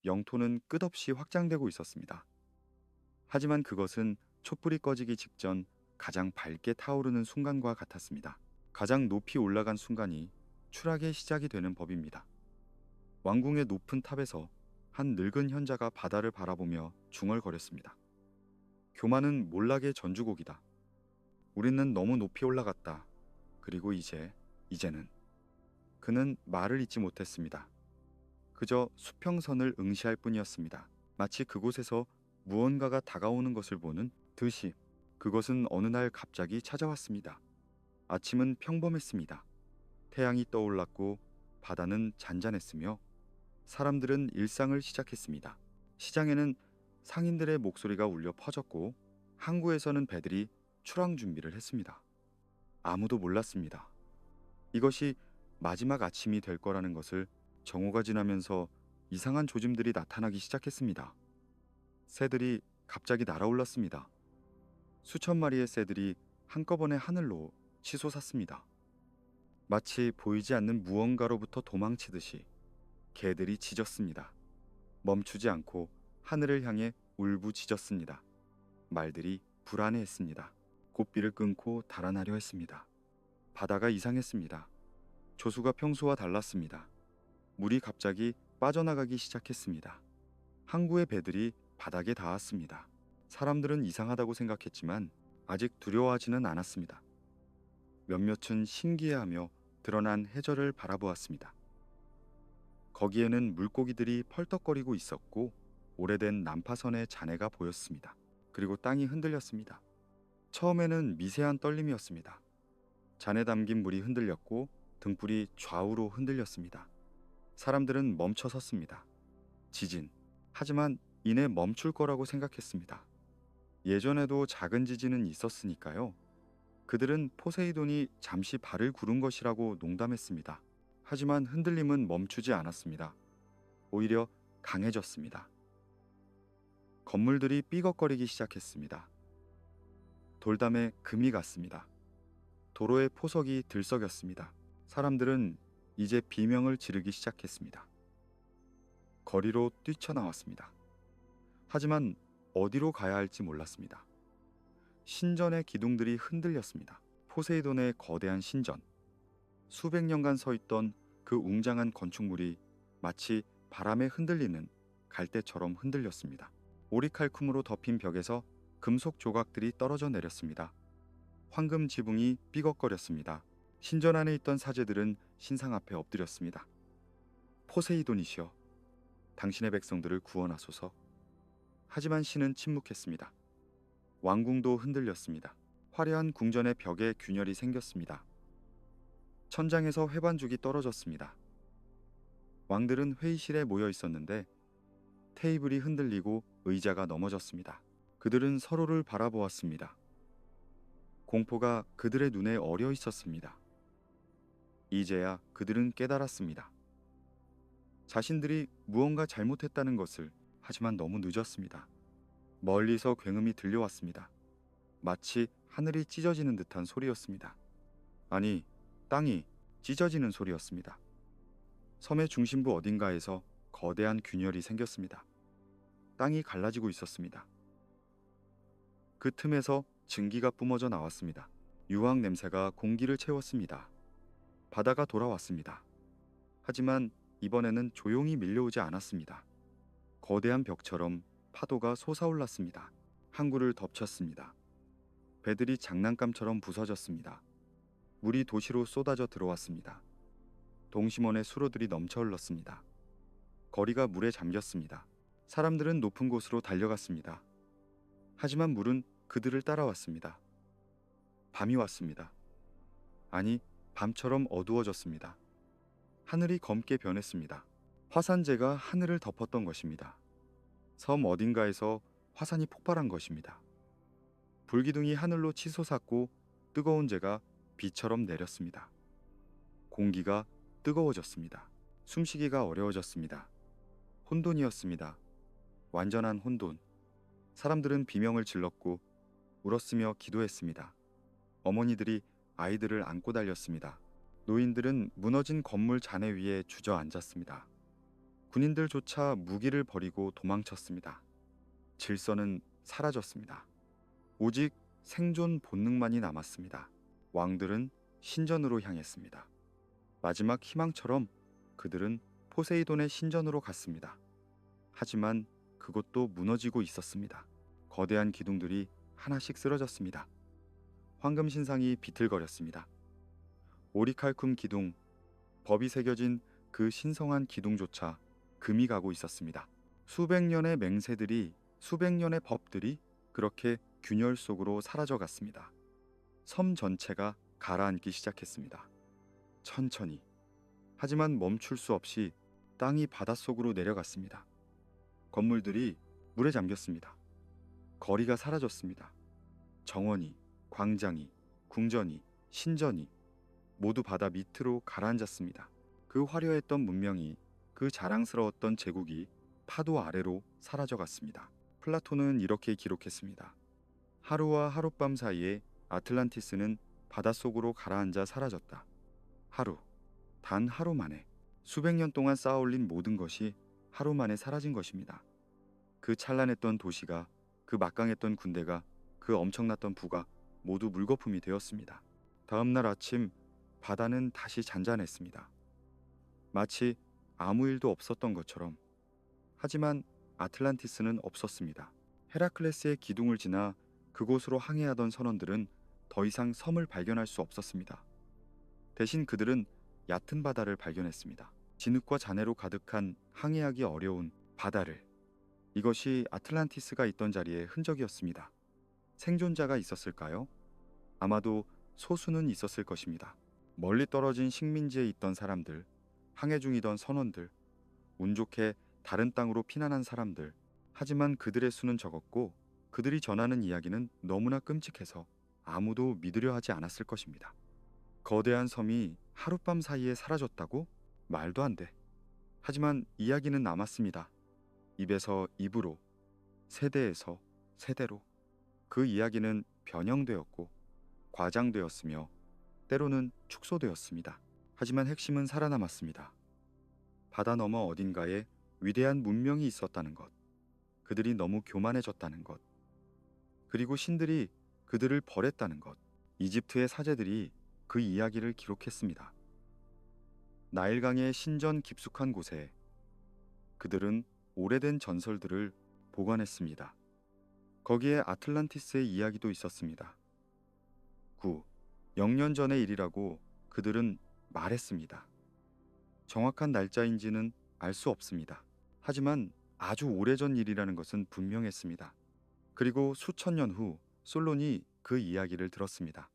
영토는 끝없이 확장되고 있었습니다. 하지만 그것은 촛불이 꺼지기 직전 가장 밝게 타오르는 순간과 같았습니다. 가장 높이 올라간 순간이 추락의 시작이 되는 법입니다. 왕궁의 높은 탑에서 한 늙은 현자가 바다를 바라보며 중얼거렸습니다. 교만은 몰락의 전주곡이다. 우리는 너무 높이 올라갔다. 그리고 이제는 그는 말을 잇지 못했습니다. 그저 수평선을 응시할 뿐이었습니다. 마치 그곳에서 무언가가 다가오는 것을 보는 듯이. 그것은 어느 날 갑자기 찾아왔습니다. 아침은 평범했습니다. 태양이 떠올랐고 바다는 잔잔했으며 사람들은 일상을 시작했습니다. 시장에는 상인들의 목소리가 울려 퍼졌고 항구에서는 배들이 출항 준비를 했습니다. 아무도 몰랐습니다. 이것이 마지막 아침이 될 거라는 것을. 정오가 지나면서 이상한 조짐들이 나타나기 시작했습니다. 새들이 갑자기 날아올랐습니다. 수천 마리의 새들이 한꺼번에 하늘로 치솟았습니다. 마치 보이지 않는 무언가로부터 도망치듯이 개들이 짖었습니다. 멈추지 않고 하늘을 향해 울부짖었습니다. 말들이 불안해했습니다. 고삐를 끊고 달아나려 했습니다. 바다가 이상했습니다. 조수가 평소와 달랐습니다. 물이 갑자기 빠져나가기 시작했습니다. 항구의 배들이 바닥에 닿았습니다. 사람들은 이상하다고 생각했지만 아직 두려워하지는 않았습니다. 몇몇은 신기해하며 드러난 해저를 바라보았습니다. 거기에는 물고기들이 펄떡거리고 있었고 오래된 난파선의 잔해가 보였습니다. 그리고 땅이 흔들렸습니다. 처음에는 미세한 떨림이었습니다. 잔에 담긴 물이 흔들렸고 등불이 좌우로 흔들렸습니다. 사람들은 멈춰 섰습니다. 지진. 하지만 이내 멈출 거라고 생각했습니다. 예전에도 작은 지진은 있었으니까요. 그들은 포세이돈이 잠시 발을 구른 것이라고 농담했습니다. 하지만 흔들림은 멈추지 않았습니다. 오히려 강해졌습니다. 건물들이 삐걱거리기 시작했습니다. 돌담에 금이 갔습니다. 도로의 포석이 들썩였습니다. 사람들은 이제 비명을 지르기 시작했습니다. 거리로 뛰쳐나왔습니다. 하지만 어디로 가야 할지 몰랐습니다. 신전의 기둥들이 흔들렸습니다. 포세이돈의 거대한 신전, 수백 년간 서 있던 그 웅장한 건축물이 마치 바람에 흔들리는 갈대처럼 흔들렸습니다. 오리칼쿰으로 덮인 벽에서 금속 조각들이 떨어져 내렸습니다. 황금 지붕이 삐걱거렸습니다. 신전 안에 있던 사제들은 신상 앞에 엎드렸습니다. 포세이돈이시여, 당신의 백성들을 구원하소서. 하지만 신은 침묵했습니다. 왕궁도 흔들렸습니다. 화려한 궁전의 벽에 균열이 생겼습니다. 천장에서 회반죽이 떨어졌습니다. 왕들은 회의실에 모여 있었는데 테이블이 흔들리고 의자가 넘어졌습니다. 그들은 서로를 바라보았습니다. 공포가 그들의 눈에 어려 있었습니다. 이제야 그들은 깨달았습니다. 자신들이 무언가 잘못했다는 것을. 하지만 너무 늦었습니다. 멀리서 굉음이 들려왔습니다. 마치 하늘이 찢어지는 듯한 소리였습니다. 아니, 땅이 찢어지는 소리였습니다. 섬의 중심부 어딘가에서 거대한 균열이 생겼습니다. 땅이 갈라지고 있었습니다. 그 틈에서 증기가 뿜어져 나왔습니다. 유황 냄새가 공기를 채웠습니다. 바다가 돌아왔습니다. 하지만 이번에는 조용히 밀려오지 않았습니다. 거대한 벽처럼 파도가 솟아올랐습니다. 항구를 덮쳤습니다. 배들이 장난감처럼 부서졌습니다. 물이 도시로 쏟아져 들어왔습니다. 동심원의 수로들이 넘쳐 흘렀습니다. 거리가 물에 잠겼습니다. 사람들은 높은 곳으로 달려갔습니다. 하지만 물은 그들을 따라왔습니다. 밤이 왔습니다. 아니, 밤처럼 어두워졌습니다. 하늘이 검게 변했습니다. 화산재가 하늘을 덮었던 것입니다. 섬 어딘가에서 화산이 폭발한 것입니다. 불기둥이 하늘로 치솟았고 뜨거운 재가 비처럼 내렸습니다. 공기가 뜨거워졌습니다. 숨쉬기가 어려워졌습니다. 혼돈이었습니다. 완전한 혼돈. 사람들은 비명을 질렀고 울었으며 기도했습니다. 어머니들이 아이들을 안고 달렸습니다. 노인들은 무너진 건물 잔해 위에 주저앉았습니다. 군인들조차 무기를 버리고 도망쳤습니다. 질서는 사라졌습니다. 오직 생존 본능만이 남았습니다. 왕들은 신전으로 향했습니다. 마지막 희망처럼 그들은 포세이돈의 신전으로 갔습니다. 하지만 그곳도 무너지고 있었습니다. 거대한 기둥들이 하나씩 쓰러졌습니다. 황금 신상이 비틀거렸습니다. 오리칼쿰 기둥, 법이 새겨진 그 신성한 기둥조차 금이 가고 있었습니다. 수백 년의 맹세들이, 수백 년의 법들이 그렇게 균열 속으로 사라져갔습니다. 섬 전체가 가라앉기 시작했습니다. 천천히. 하지만 멈출 수 없이 땅이 바닷속으로 내려갔습니다. 건물들이 물에 잠겼습니다. 거리가 사라졌습니다. 정원이, 광장이, 궁전이, 신전이 모두 바다 밑으로 가라앉았습니다. 그 화려했던 문명이, 그 자랑스러웠던 제국이 파도 아래로 사라져갔습니다. 플라톤은 이렇게 기록했습니다. 하루와 하룻밤 사이에 아틀란티스는 바닷속으로 가라앉아 사라졌다. 하루, 단 하루 만에 수백 년 동안 쌓아올린 모든 것이 하루 만에 사라진 것입니다. 그 찬란했던 도시가, 그 막강했던 군대가, 그 엄청났던 부가 모두 물거품이 되었습니다. 다음 날 아침 바다는 다시 잔잔했습니다. 마치 아무 일도 없었던 것처럼. 하지만 아틀란티스는 없었습니다. 헤라클레스의 기둥을 지나 그곳으로 항해하던 선원들은 더 이상 섬을 발견할 수 없었습니다. 대신 그들은 얕은 바다를 발견했습니다. 진흙과 잔해로 가득한 항해하기 어려운 바다를. 이것이 아틀란티스가 있던 자리의 흔적이었습니다. 생존자가 있었을까요? 아마도 소수는 있었을 것입니다. 멀리 떨어진 식민지에 있던 사람들, 항해 중이던 선원들, 운 좋게 다른 땅으로 피난한 사람들. 하지만 그들의 수는 적었고 그들이 전하는 이야기는 너무나 끔찍해서 아무도 믿으려 하지 않았을 것입니다. 거대한 섬이 하룻밤 사이에 사라졌다고? 말도 안 돼. 하지만 이야기는 남았습니다. 입에서 입으로, 세대에서 세대로. 그 이야기는 변형되었고 과장되었으며 때로는 축소되었습니다. 하지만 핵심은 살아남았습니다. 바다 너머 어딘가에 위대한 문명이 있었다는 것, 그들이 너무 교만해졌다는 것, 그리고 신들이 그들을 벌했다는 것. 이집트의 사제들이 그 이야기를 기록했습니다. 나일강의 신전 깊숙한 곳에 그들은 오래된 전설들을 보관했습니다. 거기에 아틀란티스의 이야기도 있었습니다. 0년 전의 일이라고 그들은 말했습니다. 정확한 날짜인지는 알 수 없습니다. 하지만 아주 오래전 일이라는 것은 분명했습니다. 그리고 수천 년 후 솔론이 그 이야기를 들었습니다.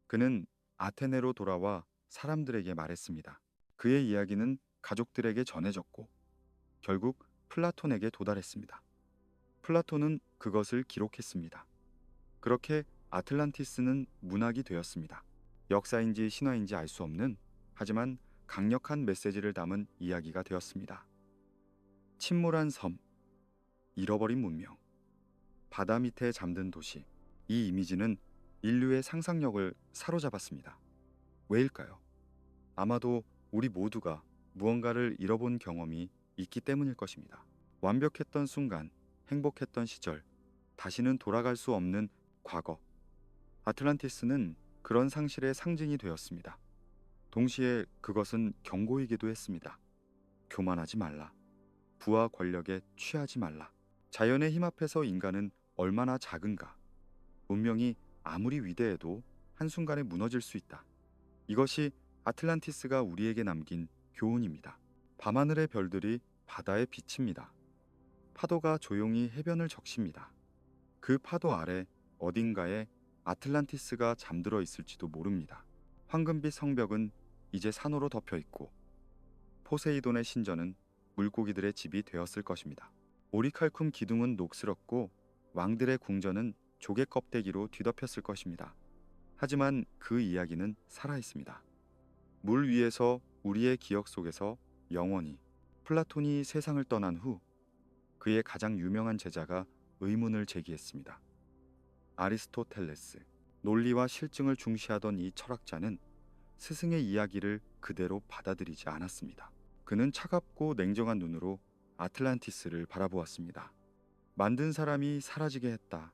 그는 아테네로 돌아와 사람들에게 말했습니다. 그의 이야기는 가족들에게 전해졌고 결국 플라톤에게 도달했습니다. 플라톤은 그것을 기록했습니다. 그렇게 아틀란티스는 문학이 되었습니다. 역사인지 신화인지 알 수 없는, 하지만 강력한 메시지를 담은 이야기가 되었습니다. 침몰한 섬, 잃어버린 문명, 바다 밑에 잠든 도시. 이 이미지는 인류의 상상력을 사로잡았습니다. 왜일까요? 아마도 우리 모두가 무언가를 잃어본 경험이 있기 때문일 것입니다. 완벽했던 순간, 행복했던 시절, 다시는 돌아갈 수 없는 과거. 아틀란티스는 그런 상실의 상징이 되었습니다. 동시에 그것은 경고이기도 했습니다. 교만하지 말라. 부와 권력에 취하지 말라. 자연의 힘 앞에서 인간은 얼마나 작은가. 문명이 아무리 위대해도 한순간에 무너질 수 있다. 이것이 아틀란티스가 우리에게 남긴 교훈입니다. 밤하늘의 별들이 바다에 비칩니다. 파도가 조용히 해변을 적십니다. 그 파도 아래 어딘가에 아틀란티스가 잠들어 있을지도 모릅니다. 황금빛 성벽은 이제 산호로 덮여 있고 포세이돈의 신전은 물고기들의 집이 되었을 것입니다. 오리칼쿰 기둥은 녹슬었고 왕들의 궁전은 조개 껍데기로 뒤덮였을 것입니다. 하지만 그 이야기는 살아있습니다. 물 위에서 우리의 기억 속에서 영원히. 플라톤이 세상을 떠난 후 그의 가장 유명한 제자가 의문을 제기했습니다. 아리스토텔레스. 논리와 실증을 중시하던 이 철학자는 스승의 이야기를 그대로 받아들이지 않았습니다. 그는 차갑고 냉정한 눈으로 아틀란티스를 바라보았습니다. 만든 사람이 사라지게 했다.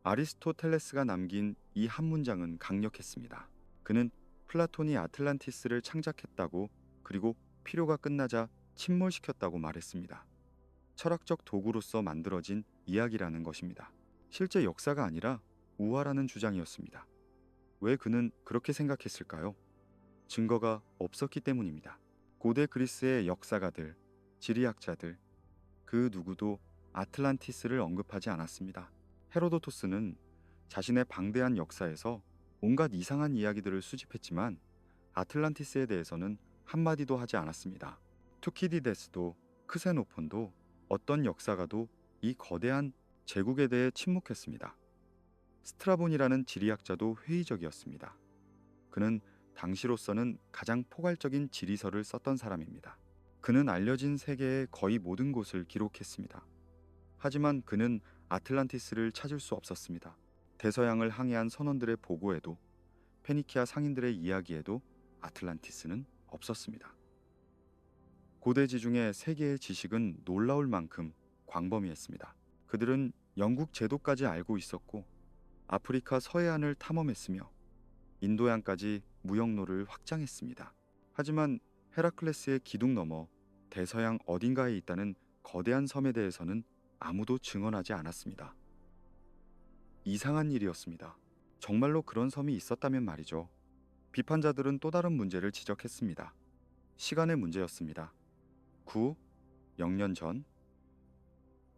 아리스토텔레스가 남긴 이 한 문장은 강력했습니다. 그는 플라톤이 아틀란티스를 창작했다고, 그리고 필요가 끝나자 침몰시켰다고 말했습니다. 철학적 도구로서 만들어진 이야기라는 것입니다. 실제 역사가 아니라 우화라는 주장이었습니다. 왜 그는 그렇게 생각했을까요? 증거가 없었기 때문입니다. 고대 그리스의 역사가들, 지리학자들, 그 누구도 아틀란티스를 언급하지 않았습니다. 헤로도토스는 자신의 방대한 역사에서 온갖 이상한 이야기들을 수집했지만 아틀란티스에 대해서는 한마디도 하지 않았습니다. 투키디데스도 크세노폰도 어떤 역사가도 이 거대한 제국에 대해 침묵했습니다. 스트라본이라는 지리학자도 회의적이었습니다. 그는 당시로서는 가장 포괄적인 지리서를 썼던 사람입니다. 그는 알려진 세계의 거의 모든 곳을 기록했습니다. 하지만 그는 아틀란티스를 찾을 수 없었습니다. 대서양을 항해한 선원들의 보고에도, 페니키아 상인들의 이야기에도 아틀란티스는 없었습니다. 고대지 중에 세계의 지식은 놀라울 만큼 광범위했습니다. 그들은 영국 제도까지 알고 있었고 아프리카 서해안을 탐험했으며 인도양까지 무역로를 확장했습니다. 하지만 헤라클레스의 기둥 너머 대서양 어딘가에 있다는 거대한 섬에 대해서는 아무도 증언하지 않았습니다. 이상한 일이었습니다. 정말로 그런 섬이 있었다면 말이죠. 비판자들은 또 다른 문제를 지적했습니다. 시간의 문제였습니다. 0년 전.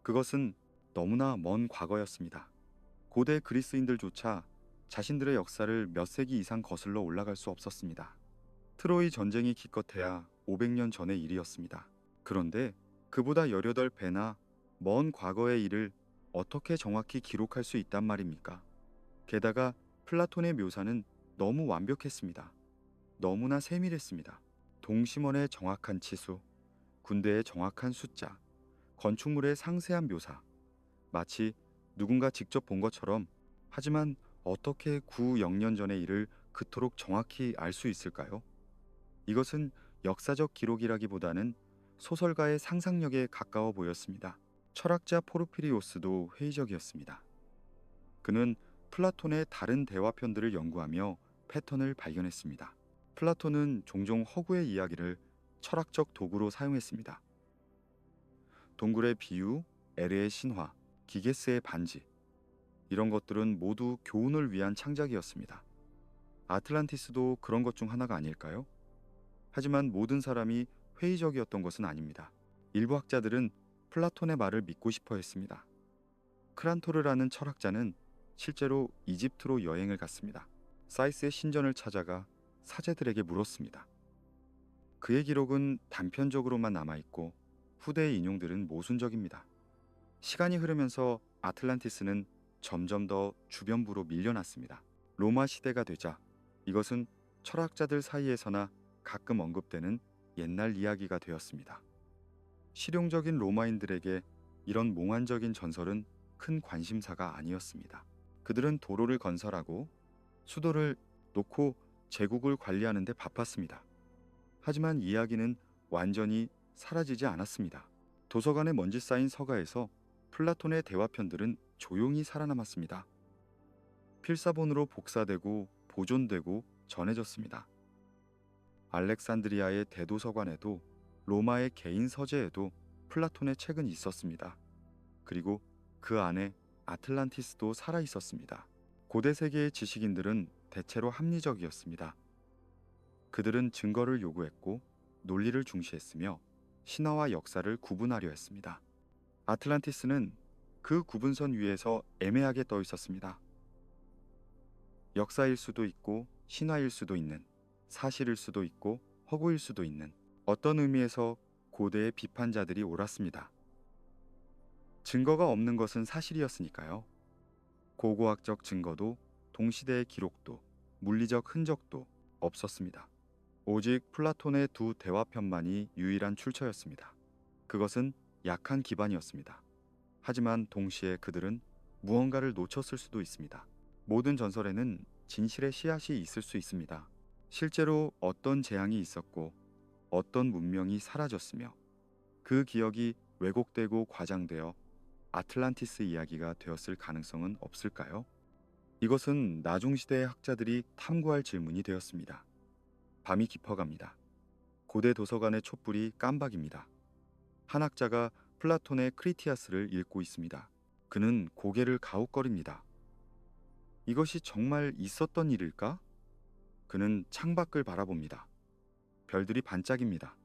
그것은 너무나 먼 과거였습니다. 고대 그리스인들조차 자신들의 역사를 몇 세기 이상 거슬러 올라갈 수 없었습니다. 트로이 전쟁이 기껏해야 500년 전의 일이었습니다. 그런데 그보다 18배나 먼 과거의 일을 어떻게 정확히 기록할 수 있단 말입니까? 게다가 플라톤의 묘사는 너무 완벽했습니다. 너무나 세밀했습니다. 동심원의 정확한 치수, 군대의 정확한 숫자, 건축물의 상세한 묘사, 마치 누군가 직접 본 것처럼. 하지만 어떻게 900년 전의 일을 그토록 정확히 알 수 있을까요? 이것은 역사적 기록이라기보다는 소설가의 상상력에 가까워 보였습니다. 철학자 포르피리오스도 회의적이었습니다. 그는 플라톤의 다른 대화편들을 연구하며 패턴을 발견했습니다. 플라톤은 종종 허구의 이야기를 철학적 도구로 사용했습니다. 동굴의 비유, 에레의 신화, 기게스의 반지, 이런 것들은 모두 교훈을 위한 창작이었습니다. 아틀란티스도 그런 것 중 하나가 아닐까요? 하지만 모든 사람이 회의적이었던 것은 아닙니다. 일부 학자들은 플라톤의 말을 믿고 싶어 했습니다. 크란토르라는 철학자는 실제로 이집트로 여행을 갔습니다. 사이스의 신전을 찾아가 사제들에게 물었습니다. 그의 기록은 단편적으로만 남아있고 후대의 인용들은 모순적입니다. 시간이 흐르면서 아틀란티스는 점점 더 주변부로 밀려났습니다. 로마 시대가 되자 이것은 철학자들 사이에서나 가끔 언급되는 옛날 이야기가 되었습니다. 실용적인 로마인들에게 이런 몽환적인 전설은 큰 관심사가 아니었습니다. 그들은 도로를 건설하고 수도를 놓고 제국을 관리하는 데 바빴습니다. 하지만 이야기는 완전히 사라지지 않았습니다. 도서관에 먼지 쌓인 서가에서 플라톤의 대화편들은 조용히 살아남았습니다. 필사본으로 복사되고 보존되고 전해졌습니다. 알렉산드리아의 대도서관에도 로마의 개인 서재에도 플라톤의 책은 있었습니다. 그리고 그 안에 아틀란티스도 살아 있었습니다. 고대 세계의 지식인들은 대체로 합리적이었습니다. 그들은 증거를 요구했고 논리를 중시했으며 신화와 역사를 구분하려 했습니다. 아틀란티스는 그 구분선 위에서 애매하게 떠 있었습니다. 역사일 수도 있고 신화일 수도 있는, 사실일 수도 있고 허구일 수도 있는, 어떤 의미에서 고대의 비판자들이 옳았습니다. 증거가 없는 것은 사실이었으니까요. 고고학적 증거도 동시대의 기록도 물리적 흔적도 없었습니다. 오직 플라톤의 두 대화편만이 유일한 출처였습니다. 그것은 약한 기반이었습니다. 하지만 동시에 그들은 무언가를 놓쳤을 수도 있습니다. 모든 전설에는 진실의 씨앗이 있을 수 있습니다. 실제로 어떤 재앙이 있었고 어떤 문명이 사라졌으며 그 기억이 왜곡되고 과장되어 아틀란티스 이야기가 되었을 가능성은 없을까요? 이것은 나중시대의 학자들이 탐구할 질문이 되었습니다. 밤이 깊어갑니다. 고대 도서관의 촛불이 깜박입니다. 한 학자가 플라톤의 크리티아스를 읽고 있습니다. 그는 고개를 가웃거립니다. 이것이 정말 있었던 일일까? 그는 창밖을 바라봅니다. 별들이 반짝입니다.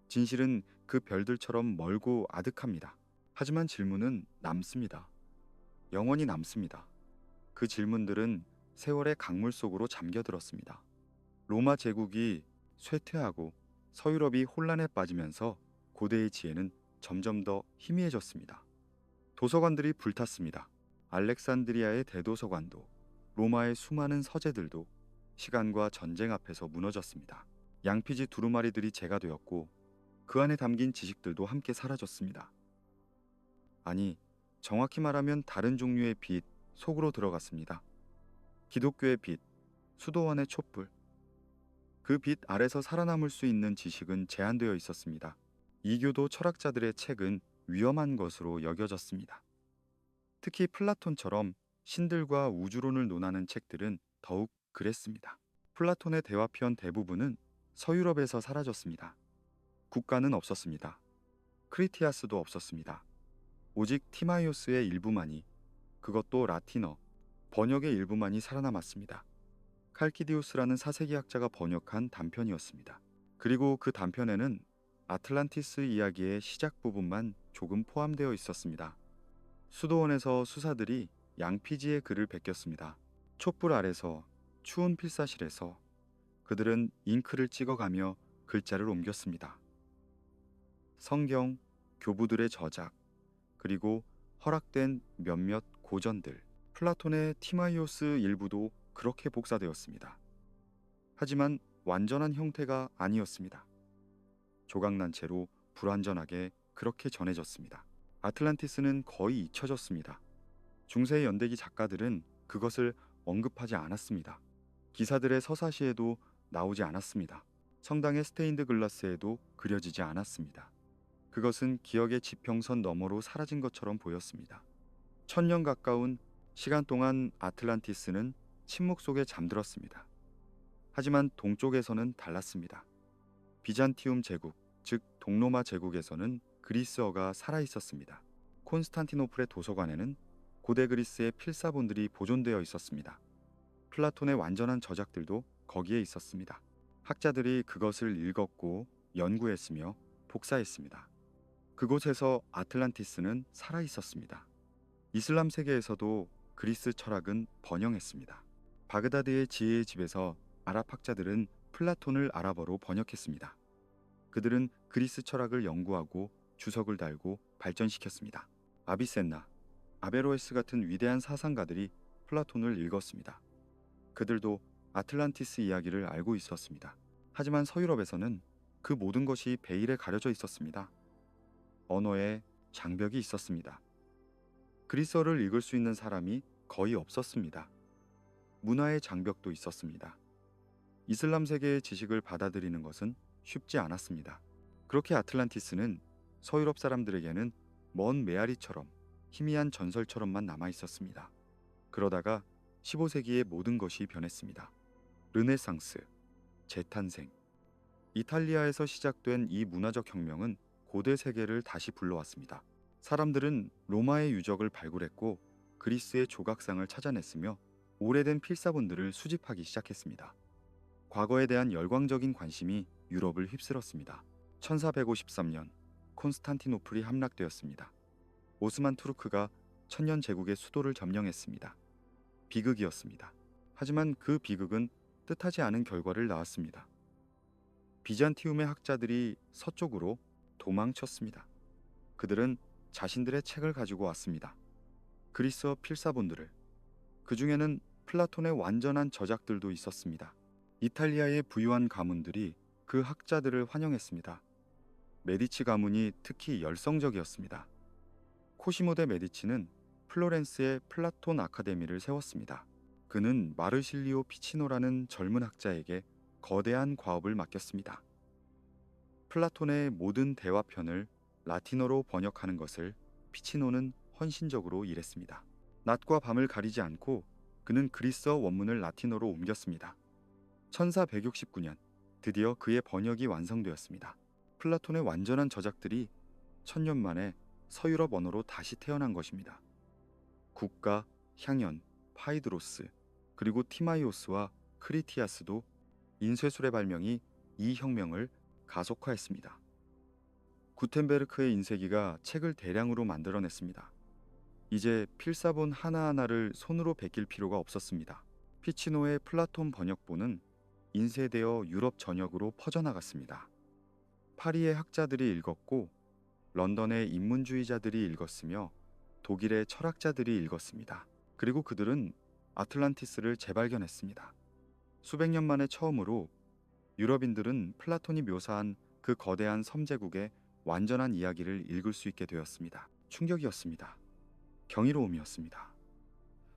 진실은 그 별들처럼 멀고 아득합니다. 하지만 질문은 남습니다. 영원히 남습니다. 그 질문들은 세월의 강물 속으로 잠겨들었습니다. 로마 제국이 쇠퇴하고 서유럽이 혼란에 빠지면서 고대의 지혜는 점점 더 희미해졌습니다. 도서관들이 불탔습니다. 알렉산드리아의 대도서관도 로마의 수많은 서재들도 시간과 전쟁 앞에서 무너졌습니다. 양피지 두루마리들이 재가 되었고 그 안에 담긴 지식들도 함께 사라졌습니다. 아니, 정확히 말하면 다른 종류의 빛 속으로 들어갔습니다. 기독교의 빛, 수도원의 촛불. 그 빛 아래서 살아남을 수 있는 지식은 제한되어 있었습니다. 이교도 철학자들의 책은 위험한 것으로 여겨졌습니다. 특히 플라톤처럼 신들과 우주론을 논하는 책들은 더욱 그랬습니다. 플라톤의 대화편 대부분은 서유럽에서 사라졌습니다. 국가는 없었습니다. 크리티아스도 없었습니다. 오직 티마이오스의 일부만이, 그것도 라틴어, 번역의 일부만이 살아남았습니다. 칼키디우스라는 사세기학자가 번역한 단편이었습니다. 그리고 그 단편에는 아틀란티스 이야기의 시작 부분만 조금 포함되어 있었습니다. 수도원에서 수사들이 양피지의 글을 베꼈습니다. 촛불 아래서, 추운 필사실에서 그들은 잉크를 찍어가며 글자를 옮겼습니다. 성경, 교부들의 저작, 그리고 허락된 몇몇 고전들, 플라톤의 티마이오스 일부도 그렇게 복사되었습니다. 하지만 완전한 형태가 아니었습니다. 조각난 채로 불완전하게 그렇게 전해졌습니다. 아틀란티스는 거의 잊혀졌습니다. 중세 연대기 작가들은 그것을 언급하지 않았습니다. 기사들의 서사시에도 나오지 않았습니다. 성당의 스테인드 글라스에도 그려지지 않았습니다. 그것은 기억의 지평선 너머로 사라진 것처럼 보였습니다. 1000년 가까운 시간 동안 아틀란티스는 침묵 속에 잠들었습니다. 하지만 동쪽에서는 달랐습니다. 비잔티움 제국, 즉 동로마 제국에서는 그리스어가 살아 있었습니다. 콘스탄티노플의 도서관에는 고대 그리스의 필사본들이 보존되어 있었습니다. 플라톤의 완전한 저작들도 거기에 있었습니다. 학자들이 그것을 읽었고 연구했으며 복사했습니다. 그곳에서 아틀란티스는 살아 있었습니다. 이슬람 세계에서도 그리스 철학은 번영했습니다. 바그다드의 지혜의 집에서 아랍 학자들은 플라톤을 아랍어로 번역했습니다. 그들은 그리스 철학을 연구하고 주석을 달고 발전시켰습니다. 아비센나, 아베로에스 같은 위대한 사상가들이 플라톤을 읽었습니다. 그들도 아틀란티스 이야기를 알고 있었습니다. 하지만 서유럽에서는 그 모든 것이 베일에 가려져 있었습니다. 언어에 장벽이 있었습니다. 그리스어를 읽을 수 있는 사람이 거의 없었습니다. 문화의 장벽도 있었습니다. 이슬람 세계의 지식을 받아들이는 것은 쉽지 않았습니다. 그렇게 아틀란티스는 서유럽 사람들에게는 먼 메아리처럼 희미한 전설처럼만 남아 있었습니다. 그러다가 15세기의 모든 것이 변했습니다. 르네상스, 재탄생. 이탈리아에서 시작된 이 문화적 혁명은 고대 세계를 다시 불러왔습니다. 사람들은 로마의 유적을 발굴했고 그리스의 조각상을 찾아냈으며 오래된 필사본들을 수집하기 시작했습니다. 과거에 대한 열광적인 관심이 유럽을 휩쓸었습니다. 1453년 콘스탄티노플이 함락되었습니다. 오스만 투르크가 천년 제국의 수도를 점령했습니다. 비극이었습니다. 하지만 그 비극은 뜻하지 않은 결과를 낳았습니다. 비잔티움의 학자들이 서쪽으로 도망쳤습니다. 그들은 자신들의 책을 가지고 왔습니다. 그리스어 필사본들을. 그 중에는 플라톤의 완전한 저작들도 있었습니다. 이탈리아의 부유한 가문들이 그 학자들을 환영했습니다. 메디치 가문이 특히 열성적이었습니다. 코시모 데 메디치는 플로렌스에 플라톤 아카데미를 세웠습니다. 그는 마르실리오 피치노라는 젊은 학자에게 거대한 과업을 맡겼습니다. 플라톤의 모든 대화편을 라틴어로 번역하는 것을 피치노는 헌신적으로 일했습니다. 낮과 밤을 가리지 않고 그는 그리스어 원문을 라틴어로 옮겼습니다. 1469년 드디어 그의 번역이 완성되었습니다. 플라톤의 완전한 저작들이 1000년 만에 서유럽 언어로 다시 태어난 것입니다. 국가, 향연, 파이드로스, 그리고 티마이오스와 크리티아스도 인쇄술의 발명이 이 혁명을 가속화했습니다. 구텐베르크의 인쇄기가 책을 대량으로 만들어냈습니다. 이제 필사본 하나하나를 손으로 베낄 필요가 없었습니다. 피치노의 플라톤 번역본은 인쇄되어 유럽 전역으로 퍼져나갔습니다. 파리의 학자들이 읽었고 런던의 인문주의자들이 읽었으며 독일의 철학자들이 읽었습니다. 그리고 그들은 아틀란티스를 재발견했습니다. 수백 년 만에 처음으로 유럽인들은 플라톤이 묘사한 그 거대한 섬제국의 완전한 이야기를 읽을 수 있게 되었습니다. 충격이었습니다. 경이로움이었습니다.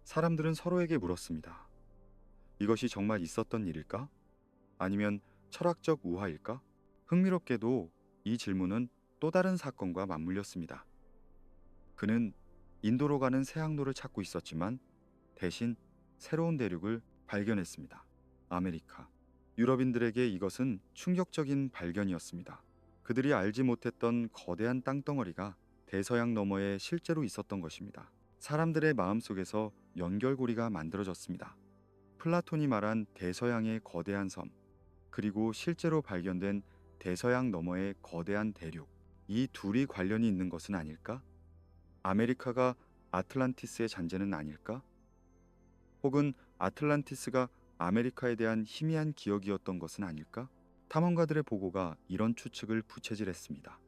사람들은 서로에게 물었습니다. 이것이 정말 있었던 일일까? 아니면 철학적 우화일까? 흥미롭게도 이 질문은 또 다른 사건과 맞물렸습니다. 그는 인도로 가는 새 항로를 찾고 있었지만 대신 새로운 대륙을 발견했습니다. 아메리카. 유럽인들에게 이것은 충격적인 발견이었습니다. 그들이 알지 못했던 거대한 땅덩어리가 대서양 너머에 실제로 있었던 것입니다. 사람들의 마음속에서 연결고리가 만들어졌습니다. 플라톤이 말한 대서양의 거대한 섬, 그리고 실제로 발견된 대서양 너머의 거대한 대륙, 이 둘이 관련이 있는 것은 아닐까? 아메리카가 아틀란티스의 잔재는 아닐까? 혹은 아틀란티스가 아메리카에 대한 희미한 기억이었던 것은 아닐까? 탐험가들의 보고가 이런 추측을 부채질했습니다.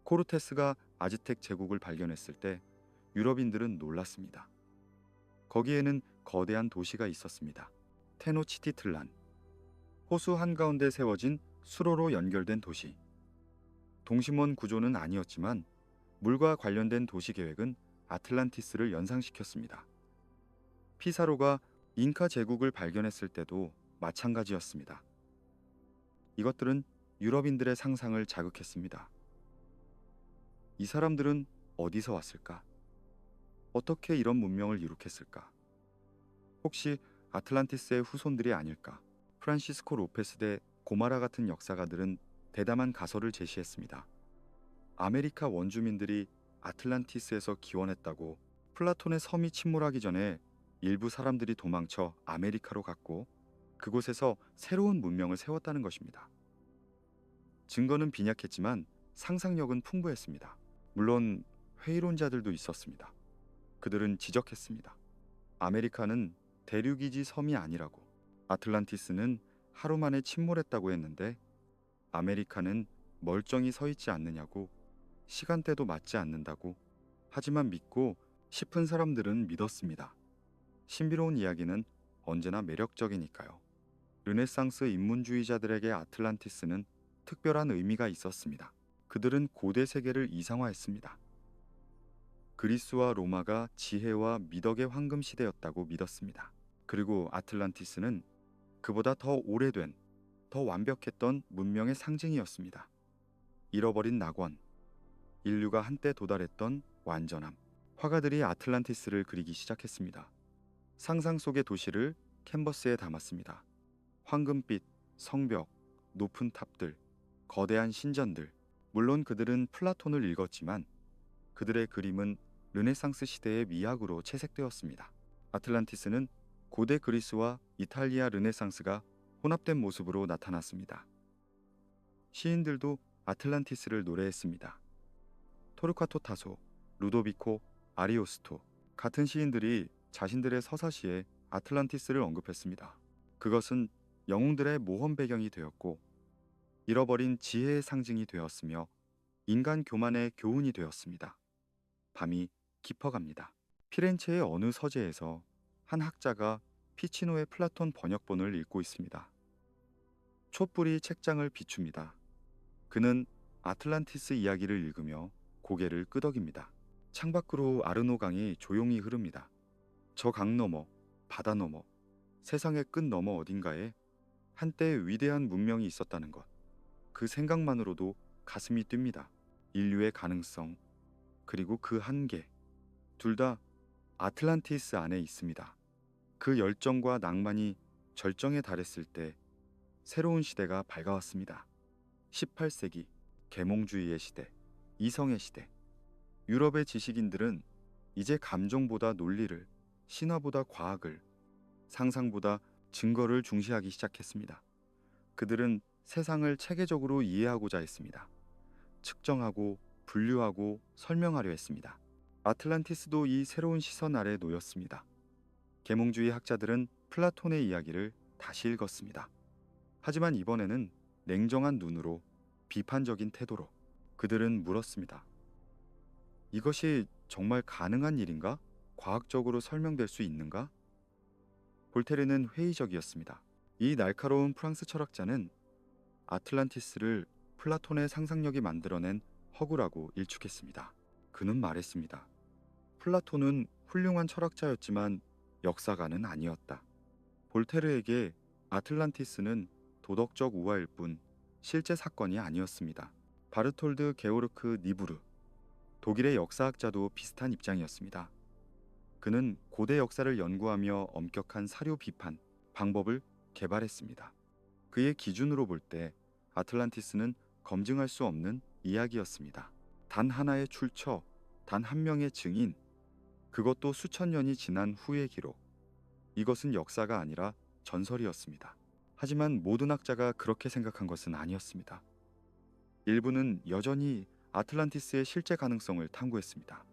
코르테스가 아즈텍 제국을 발견했을 때 유럽인들은 놀랐습니다. 거기에는 거대한 도시가 있었습니다. 테노치티틀란. 호수 한가운데 세워진 수로로 연결된 도시. 동심원 구조는 아니었지만 물과 관련된 도시 계획은 아틀란티스를 연상시켰습니다. 피사로가 잉카 제국을 발견했을 때도 마찬가지였습니다. 이것들은 유럽인들의 상상을 자극했습니다. 이 사람들은 어디서 왔을까? 어떻게 이런 문명을 이룩했을까? 혹시 아틀란티스의 후손들이 아닐까? 프란시스코 로페스 대 고마라 같은 역사가들은 대담한 가설을 제시했습니다. 아메리카 원주민들이 아틀란티스에서 기원했다고. 플라톤의 섬이 침몰하기 전에 일부 사람들이 도망쳐 아메리카로 갔고 그곳에서 새로운 문명을 세웠다는 것입니다. 증거는 빈약했지만 상상력은 풍부했습니다. 물론 회의론자들도 있었습니다. 그들은 지적했습니다. 아메리카는 대륙이지 섬이 아니라고. 아틀란티스는 하루 만에 침몰했다고 했는데 아메리카는 멀쩡히 서 있지 않느냐고. 시간대도 맞지 않는다고. 하지만 믿고 싶은 사람들은 믿었습니다. 신비로운 이야기는 언제나 매력적이니까요. 르네상스 인문주의자들에게 아틀란티스는 특별한 의미가 있었습니다. 그들은 고대 세계를 이상화했습니다. 그리스와 로마가 지혜와 미덕의 황금 시대였다고 믿었습니다. 그리고 아틀란티스는 그보다 더 오래된, 더 완벽했던 문명의 상징이었습니다. 잃어버린 낙원, 인류가 한때 도달했던 완전함. 화가들이 아틀란티스를 그리기 시작했습니다. 상상 속의 도시를 캔버스에 담았습니다. 황금빛, 성벽, 높은 탑들, 거대한 신전들. 물론 그들은 플라톤을 읽었지만 그들의 그림은 르네상스 시대의 미학으로 채색되었습니다. 아틀란티스는 고대 그리스와 이탈리아 르네상스가 혼합된 모습으로 나타났습니다. 시인들도 아틀란티스를 노래했습니다. 토르카토 타소, 루도비코, 아리오스토 같은 시인들이 자신들의 서사시에 아틀란티스를 언급했습니다. 그것은 영웅들의 모험 배경이 되었고 잃어버린 지혜의 상징이 되었으며 인간 교만의 교훈이 되었습니다. 밤이 깊어갑니다. 피렌체의 어느 서재에서 한 학자가 피치노의 플라톤 번역본을 읽고 있습니다. 촛불이 책장을 비춥니다. 그는 아틀란티스 이야기를 읽으며 고개를 끄덕입니다. 창밖으로 아르노 강이 조용히 흐릅니다. 저 강 너머, 바다 너머, 세상의 끝 너머 어딘가에 한때 위대한 문명이 있었다는 것. 그 생각만으로도 가슴이 뜁니다. 인류의 가능성, 그리고 그 한계, 둘 다 아틀란티스 안에 있습니다. 그 열정과 낭만이 절정에 달했을 때 새로운 시대가 밝아왔습니다. 18세기, 계몽주의의 시대, 이성의 시대. 유럽의 지식인들은 이제 감정보다 논리를, 신화보다 과학을, 상상보다 증거를 중시하기 시작했습니다. 그들은 세상을 체계적으로 이해하고자 했습니다. 측정하고 분류하고 설명하려 했습니다. 아틀란티스도 이 새로운 시선 아래 놓였습니다. 계몽주의 학자들은 플라톤의 이야기를 다시 읽었습니다. 하지만 이번에는 냉정한 눈으로, 비판적인 태도로. 그들은 물었습니다. 이것이 정말 가능한 일인가? 과학적으로 설명될 수 있는가? 볼테르는 회의적이었습니다. 이 날카로운 프랑스 철학자는 아틀란티스를 플라톤의 상상력이 만들어낸 허구라고 일축했습니다. 그는 말했습니다. 플라톤은 훌륭한 철학자였지만 역사가는 아니었다. 볼테르에게 아틀란티스는 도덕적 우화일 뿐 실제 사건이 아니었습니다. 바르톨드 게오르크 니부르, 독일의 역사학자도 비슷한 입장이었습니다. 그는 고대 역사를 연구하며 엄격한 사료 비판 방법을 개발했습니다. 그의 기준으로 볼 때 아틀란티스는 검증할 수 없는 이야기였습니다. 단 하나의 출처, 단 한 명의 증인, 그것도 수천 년이 지난 후의 기록. 이것은 역사가 아니라 전설이었습니다. 하지만 모든 학자가 그렇게 생각한 것은 아니었습니다. 일부는 여전히 아틀란티스의 실제 가능성을 탐구했습니다.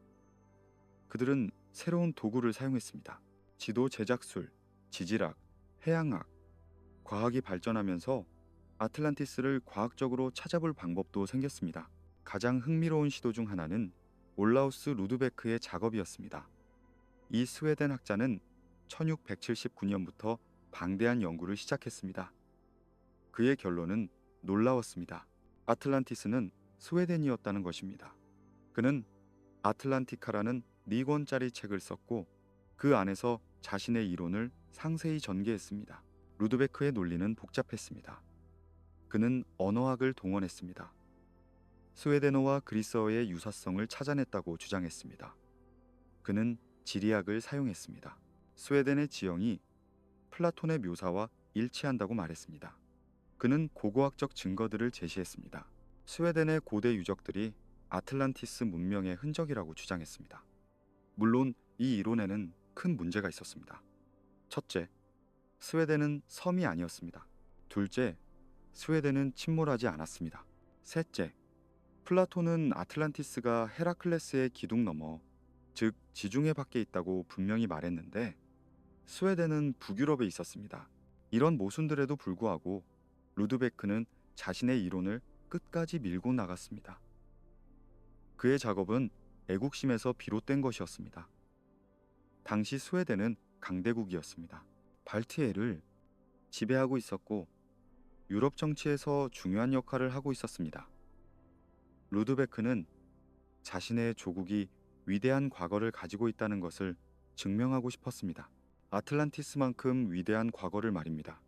그들은 새로운 도구를 사용했습니다. 지도 제작술, 지질학, 해양학, 과학이 발전하면서 아틀란티스를 과학적으로 찾아볼 방법도 생겼습니다. 가장 흥미로운 시도 중 하나는 올라우스 루드베크의 작업이었습니다. 이 스웨덴 학자는 1679년부터 방대한 연구를 시작했습니다. 그의 결론은 놀라웠습니다. 아틀란티스는 스웨덴이었다는 것입니다. 그는 아틀란티카라는 4권짜리 책을 썼고 그 안에서 자신의 이론을 상세히 전개했습니다. 루드베크의 논리는 복잡했습니다. 그는 언어학을 동원했습니다. 스웨덴어와 그리스어의 유사성을 찾아냈다고 주장했습니다. 그는 지리학을 사용했습니다. 스웨덴의 지형이 플라톤의 묘사와 일치한다고 말했습니다. 그는 고고학적 증거들을 제시했습니다. 스웨덴의 고대 유적들이 아틀란티스 문명의 흔적이라고 주장했습니다. 물론 이 이론에는 큰 문제가 있었습니다. 첫째, 스웨덴은 섬이 아니었습니다. 둘째, 스웨덴은 침몰하지 않았습니다. 셋째, 플라톤은 아틀란티스가 헤라클레스의 기둥 너머, 즉 지중해 밖에 있다고 분명히 말했는데 스웨덴은 북유럽에 있었습니다. 이런 모순들에도 불구하고 루드베크는 자신의 이론을 끝까지 밀고 나갔습니다. 그의 작업은 애국심에서 비롯된 것이었습니다. 당시 스웨덴은 강대국이었습니다. 발트해를 지배하고 있었고 유럽 정치에서 중요한 역할을 하고 있었습니다. 루드베크는 자신의 조국이 위대한 과거를 가지고 있다는 것을 증명하고 싶었습니다. 아틀란티스만큼 위대한 과거를 말입니다.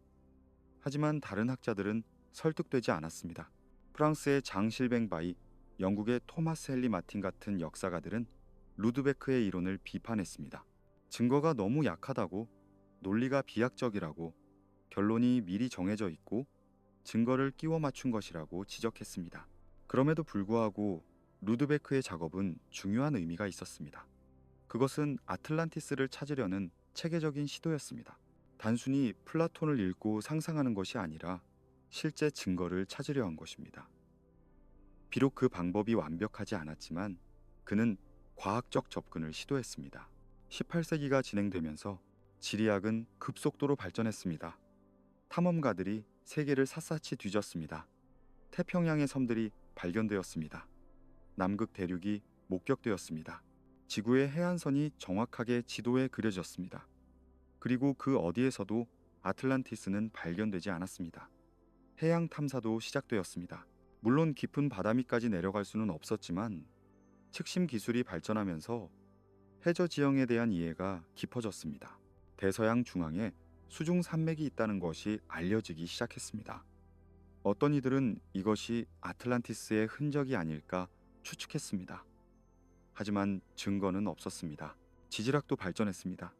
하지만 다른 학자들은 설득되지 않았습니다. 프랑스의 장 실뱅바이, 영국의 토마스 헨리 마틴 같은 역사가들은 루드베크의 이론을 비판했습니다. 증거가 너무 약하다고, 논리가 비약적이라고, 결론이 미리 정해져 있고 증거를 끼워 맞춘 것이라고 지적했습니다. 그럼에도 불구하고 루드베크의 작업은 중요한 의미가 있었습니다. 그것은 아틀란티스를 찾으려는 체계적인 시도였습니다. 단순히 플라톤을 읽고 상상하는 것이 아니라 실제 증거를 찾으려 한 것입니다. 비록 그 방법이 완벽하지 않았지만 그는 과학적 접근을 시도했습니다. 18세기가 진행되면서 지리학은 급속도로 발전했습니다. 탐험가들이 세계를 샅샅이 뒤졌습니다. 태평양의 섬들이 발견되었습니다. 남극 대륙이 목격되었습니다. 지구의 해안선이 정확하게 지도에 그려졌습니다. 그리고 그 어디에서도 아틀란티스는 발견되지 않았습니다. 해양 탐사도 시작되었습니다. 물론 깊은 바다 밑까지 내려갈 수는 없었지만 측심 기술이 발전하면서 해저 지형에 대한 이해가 깊어졌습니다. 대서양 중앙에 수중 산맥이 있다는 것이 알려지기 시작했습니다. 어떤 이들은 이것이 아틀란티스의 흔적이 아닐까 추측했습니다. 하지만 증거는 없었습니다. 지질학도 발전했습니다.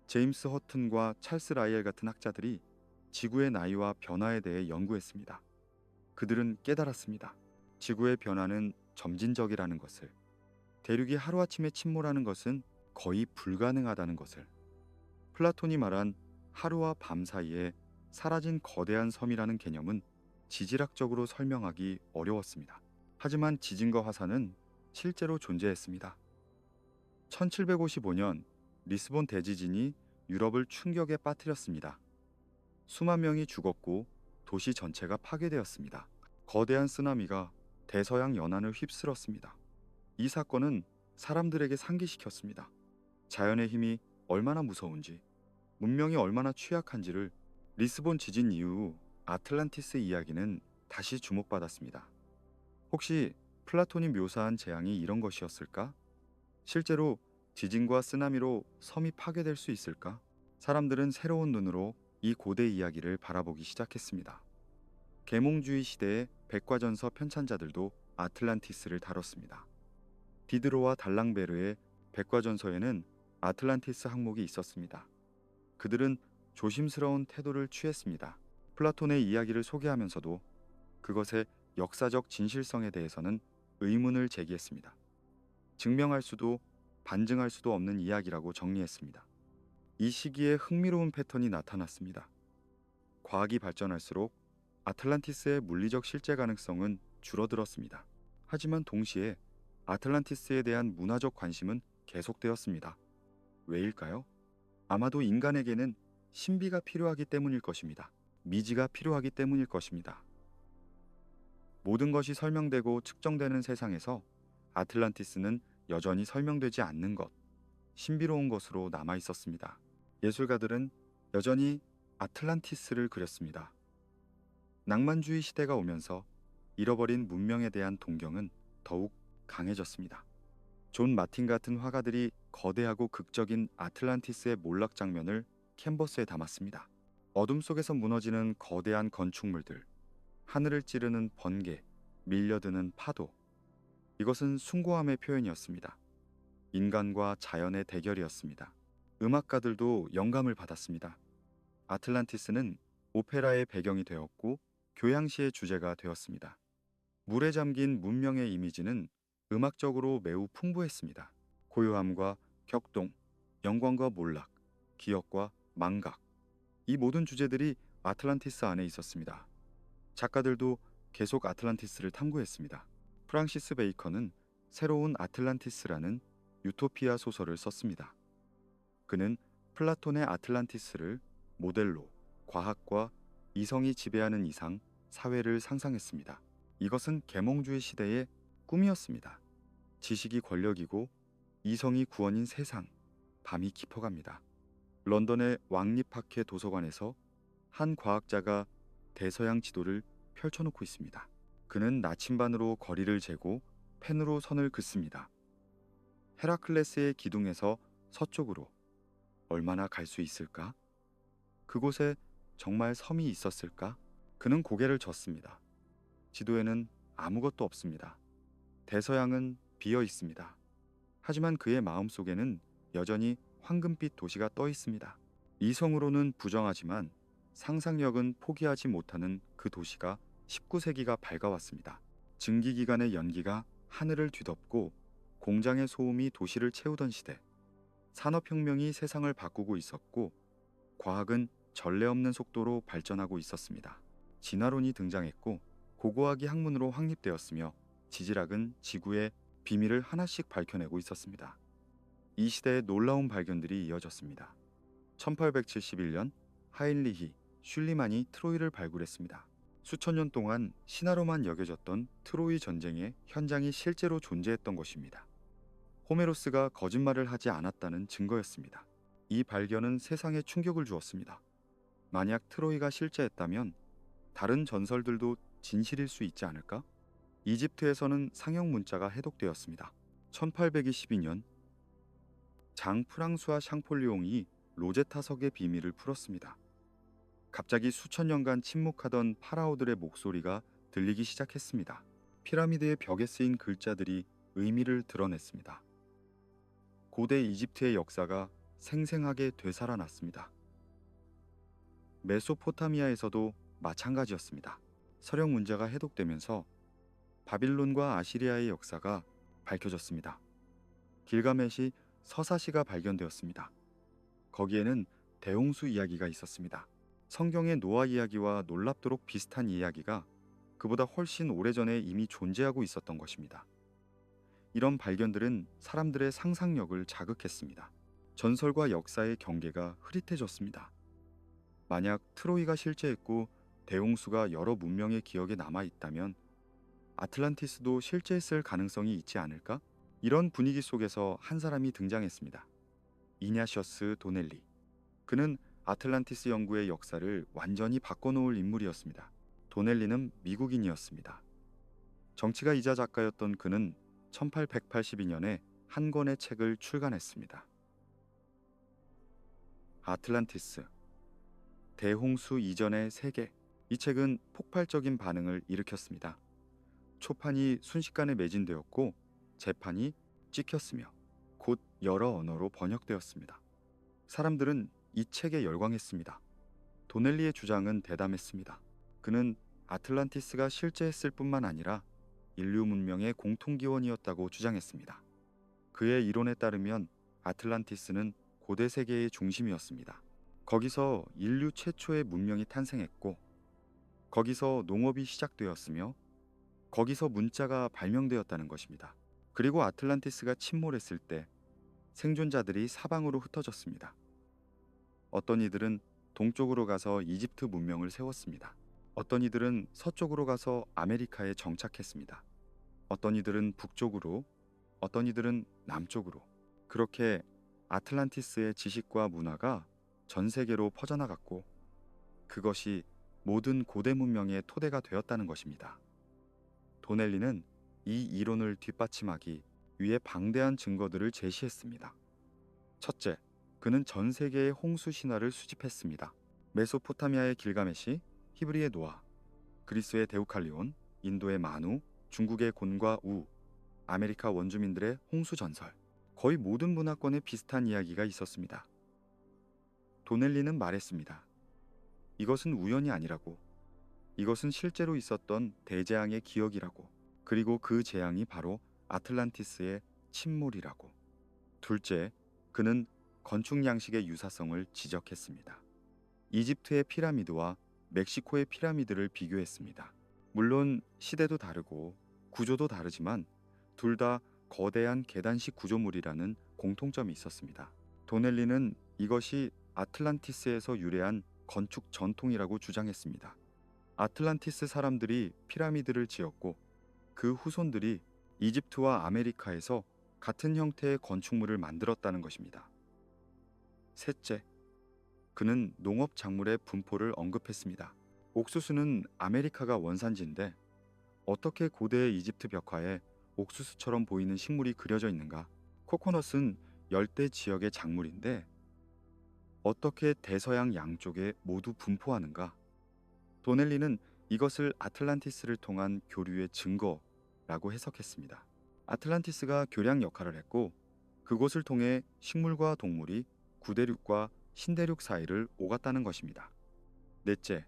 제임스 허튼과 찰스 라이엘 같은 학자들이 지구의 나이와 변화에 대해 연구했습니다. 그들은 깨달았습니다. 지구의 변화는 점진적이라는 것을, 대륙이 하루아침에 침몰하는 것은 거의 불가능하다는 것을, 플라톤이 말한 하루와 밤 사이에 사라진 거대한 섬이라는 개념은 지질학적으로 설명하기 어려웠습니다. 하지만 지진과 화산은 실제로 존재했습니다. 1755년 리스본 대지진이 유럽을 충격에 빠뜨렸습니다. 수만 명이 죽었고 도시 전체가 파괴되었습니다. 거대한 쓰나미가 대서양 연안을 휩쓸었습니다. 이 사건은 사람들에게 상기시켰습니다. 자연의 힘이 얼마나 무서운지, 문명이 얼마나 취약한지를. 리스본 지진 이후 아틀란티스 이야기는 다시 주목받았습니다. 혹시 플라톤이 묘사한 재앙이 이런 것이었을까? 실제로 지진과 쓰나미로 섬이 파괴될 수 있을까? 사람들은 새로운 눈으로 이 고대 이야기를 바라보기 시작했습니다. 계몽주의 시대의 백과전서 편찬자들도 아틀란티스를 다뤘습니다. 디드로와 달랑베르의 백과전서에는 아틀란티스 항목이 있었습니다. 그들은 조심스러운 태도를 취했습니다. 플라톤의 이야기를 소개하면서도 그것의 역사적 진실성에 대해서는 의문을 제기했습니다. 증명할 수도 반증할 수도 없는 이야기라고 정리했습니다. 이 시기에 흥미로운 패턴이 나타났습니다. 과학이 발전할수록 아틀란티스의 물리적 실제 가능성은 줄어들었습니다. 하지만 동시에 아틀란티스에 대한 문화적 관심은 계속되었습니다. 왜일까요? 아마도 인간에게는 신비가 필요하기 때문일 것입니다. 미지가 필요하기 때문일 것입니다. 모든 것이 설명되고 측정되는 세상에서 아틀란티스는 여전히 설명되지 않는 것, 신비로운 것으로 남아 있었습니다. 예술가들은 여전히 아틀란티스를 그렸습니다. 낭만주의 시대가 오면서 잃어버린 문명에 대한 동경은 더욱 강해졌습니다. 존 마틴 같은 화가들이 거대하고 극적인 아틀란티스의 몰락 장면을 캔버스에 담았습니다. 어둠 속에서 무너지는 거대한 건축물들, 하늘을 찌르는 번개, 밀려드는 파도. 이것은 숭고함의 표현이었습니다. 인간과 자연의 대결이었습니다. 음악가들도 영감을 받았습니다. 아틀란티스는 오페라의 배경이 되었고 교향시의 주제가 되었습니다. 물에 잠긴 문명의 이미지는 음악적으로 매우 풍부했습니다. 고요함과 격동, 영광과 몰락, 기억과 망각. 이 모든 주제들이 아틀란티스 안에 있었습니다. 작가들도 계속 아틀란티스를 탐구했습니다. 프랑시스 베이컨은 새로운 아틀란티스라는 유토피아 소설을 썼습니다. 그는 플라톤의 아틀란티스를 모델로 과학과 이성이 지배하는 이상 사회를 상상했습니다. 이것은 계몽주의 시대의 꿈이었습니다. 지식이 권력이고 이성이 구원인 세상, 밤이 깊어갑니다. 런던의 왕립학회 도서관에서 한 과학자가 대서양 지도를 펼쳐놓고 있습니다. 그는 나침반으로 거리를 재고 펜으로 선을 긋습니다. 헤라클레스의 기둥에서 서쪽으로 얼마나 갈 수 있을까? 그곳에 정말 섬이 있었을까? 그는 고개를 젓습니다. 지도에는 아무것도 없습니다. 대서양은 비어 있습니다. 하지만 그의 마음속에는 여전히 황금빛 도시가 떠 있습니다. 이성으로는 부정하지만 상상력은 포기하지 못하는 그 도시가 19세기가 밝아왔습니다. 증기기관의 연기가 하늘을 뒤덮고 공장의 소음이 도시를 채우던 시대. 산업혁명이 세상을 바꾸고 있었고 과학은 전례 없는 속도로 발전하고 있었습니다. 진화론이 등장했고 고고학이 학문으로 확립되었으며 지질학은 지구의 비밀을 하나씩 밝혀내고 있었습니다. 이 시대의 놀라운 발견들이 이어졌습니다. 1871년 하인리히 슐리만이 트로이를 발굴했습니다. 수천 년 동안 신화로만 여겨졌던 트로이 전쟁의 현장이 실제로 존재했던 것입니다. 호메로스가 거짓말을 하지 않았다는 증거였습니다. 이 발견은 세상에 충격을 주었습니다. 만약 트로이가 실제했다면 다른 전설들도 진실일 수 있지 않을까? 이집트에서는 상형 문자가 해독되었습니다. 1822년 장 프랑수아 샹폴리옹이 로제타석의 비밀을 풀었습니다. 갑자기 수천 년간 침묵하던 파라오들의 목소리가 들리기 시작했습니다. 피라미드의 벽에 쓰인 글자들이 의미를 드러냈습니다. 고대 이집트의 역사가 생생하게 되살아났습니다. 메소포타미아에서도 마찬가지였습니다. 서령 문자가 해독되면서 바빌론과 아시리아의 역사가 밝혀졌습니다. 길가메시 서사시가 발견되었습니다. 거기에는 대홍수 이야기가 있었습니다. 성경의 노아 이야기와 놀랍도록 비슷한 이야기가 그보다 훨씬 오래전에 이미 존재하고 있었던 것입니다. 이런 발견들은 사람들의 상상력을 자극했습니다. 전설과 역사의 경계가 흐릿해졌습니다. 만약 트로이가 실제했고 대홍수가 여러 문명의 기억에 남아있다면 아틀란티스도 실제했을 가능성이 있지 않을까? 이런 분위기 속에서 한 사람이 등장했습니다. 이냐셔스 도넬리. 그는 아틀란티스 연구의 역사를 완전히 바꿔놓을 인물이었습니다. 도넬리는 미국인이었습니다. 정치가이자 작가였던 그는 1882년에 한 권의 책을 출간했습니다. 아틀란티스, 대홍수 이전의 세계. 이 책은 폭발적인 반응을 일으켰습니다. 초판이 순식간에 매진되었고 재판이 찍혔으며 곧 여러 언어로 번역되었습니다. 사람들은 이 책에 열광했습니다. 도넬리의 주장은 대담했습니다. 그는 아틀란티스가 실제했을 뿐만 아니라 인류 문명의 공통기원이었다고 주장했습니다. 그의 이론에 따르면 아틀란티스는 고대 세계의 중심이었습니다. 거기서 인류 최초의 문명이 탄생했고 거기서 농업이 시작되었으며 거기서 문자가 발명되었다는 것입니다. 그리고 아틀란티스가 침몰했을 때 생존자들이 사방으로 흩어졌습니다. 어떤 이들은 동쪽으로 가서 이집트 문명을 세웠습니다. 어떤 이들은 서쪽으로 가서 아메리카에 정착했습니다. 어떤 이들은 북쪽으로, 어떤 이들은 남쪽으로. 그렇게 아틀란티스의 지식과 문화가 전 세계로 퍼져나갔고 그것이 모든 고대 문명의 토대가 되었다는 것입니다. 도넬리는 이 이론을 뒷받침하기 위해 방대한 증거들을 제시했습니다. 첫째, 그는 전 세계의 홍수 신화를 수집했습니다. 메소포타미아의 길가메시, 히브리의 노아, 그리스의 데우칼리온, 인도의 마누, 중국의 곤과 우, 아메리카 원주민들의 홍수 전설, 거의 모든 문화권에 비슷한 이야기가 있었습니다. 도넬리는 말했습니다. 이것은 우연이 아니라고. 이것은 실제로 있었던 대재앙의 기억이라고. 그리고 그 재앙이 바로 아틀란티스의 침몰이라고. 둘째, 그는 건축 양식의 유사성을 지적했습니다. 이집트의 피라미드와 멕시코의 피라미드를 비교했습니다. 물론 시대도 다르고 구조도 다르지만 둘 다 거대한 계단식 구조물이라는 공통점이 있었습니다. 도넬리는 이것이 아틀란티스에서 유래한 건축 전통이라고 주장했습니다. 아틀란티스 사람들이 피라미드를 지었고 그 후손들이 이집트와 아메리카에서 같은 형태의 건축물을 만들었다는 것입니다. 셋째, 그는 농업 작물의 분포를 언급했습니다. 옥수수는 아메리카가 원산지인데 어떻게 고대 이집트 벽화에 옥수수처럼 보이는 식물이 그려져 있는가? 코코넛은 열대 지역의 작물인데 어떻게 대서양 양쪽에 모두 분포하는가? 도넬리는 이것을 아틀란티스를 통한 교류의 증거라고 해석했습니다. 아틀란티스가 교량 역할을 했고 그곳을 통해 식물과 동물이 구대륙과 신대륙 사이를 오갔다는 것입니다. 넷째,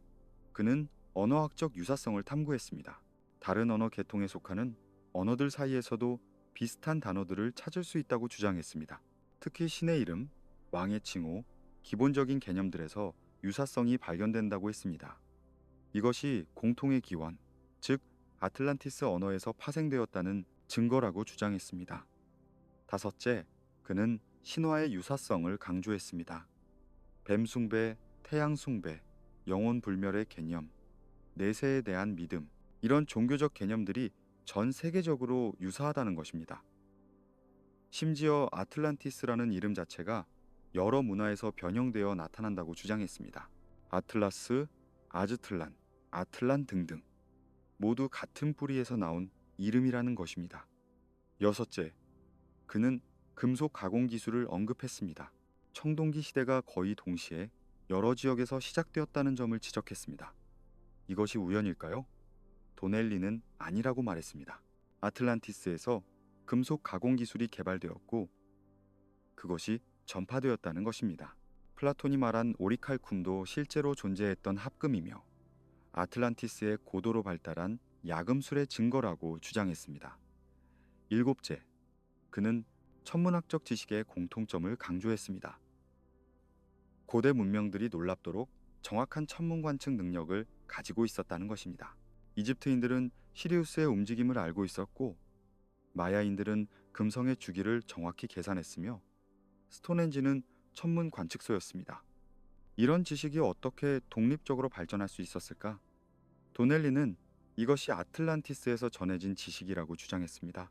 그는 언어학적 유사성을 탐구했습니다. 다른 언어 계통에 속하는 언어들 사이에서도 비슷한 단어들을 찾을 수 있다고 주장했습니다. 특히 신의 이름, 왕의 칭호, 기본적인 개념들에서 유사성이 발견된다고 했습니다. 이것이 공통의 기원, 즉 아틀란티스 언어에서 파생되었다는 증거라고 주장했습니다. 다섯째, 그는 신화의 유사성을 강조했습니다. 뱀 숭배, 태양 숭배, 영혼 불멸의 개념, 내세에 대한 믿음, 이런 종교적 개념들이 전 세계적으로 유사하다는 것입니다. 심지어 아틀란티스라는 이름 자체가 여러 문화에서 변형되어 나타난다고 주장했습니다. 아틀라스, 아즈틀란, 아틀란 등등 모두 같은 뿌리에서 나온 이름이라는 것입니다. 여섯째, 그는 금속 가공 기술을 언급했습니다. 청동기 시대가 거의 동시에 여러 지역에서 시작되었다는 점을 지적했습니다. 이것이 우연일까요? 도넬리는 아니라고 말했습니다. 아틀란티스에서 금속 가공 기술이 개발되었고 그것이 전파되었다는 것입니다. 플라톤이 말한 오리칼쿰도 실제로 존재했던 합금이며 아틀란티스의 고도로 발달한 야금술의 증거라고 주장했습니다. 일곱째, 그는 천문학적 지식의 공통점을 강조했습니다. 고대 문명들이 놀랍도록 정확한 천문 관측 능력을 가지고 있었다는 것입니다. 이집트인들은 시리우스의 움직임을 알고 있었고 마야인들은 금성의 주기를 정확히 계산했으며 스톤헨지는 천문 관측소였습니다. 이런 지식이 어떻게 독립적으로 발전할 수 있었을까? 도넬리는 이것이 아틀란티스에서 전해진 지식이라고 주장했습니다.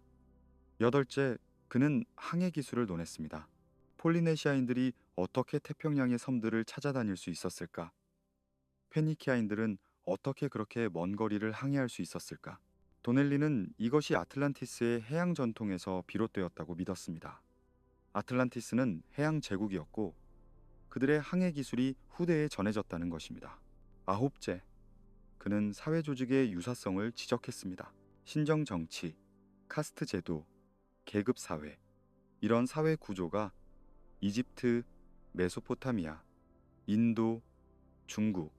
여덟째, 그는 항해 기술을 논했습니다. 폴리네시아인들이 어떻게 태평양의 섬들을 찾아다닐 수 있었을까? 페니키아인들은 어떻게 그렇게 먼 거리를 항해할 수 있었을까? 도넬리는 이것이 아틀란티스의 해양 전통에서 비롯되었다고 믿었습니다. 아틀란티스는 해양 제국이었고 그들의 항해 기술이 후대에 전해졌다는 것입니다. 아홉째, 그는 사회 조직의 유사성을 지적했습니다. 신정 정치, 카스트 제도, 계급 사회, 이런 사회 구조가 이집트, 메소포타미아, 인도, 중국,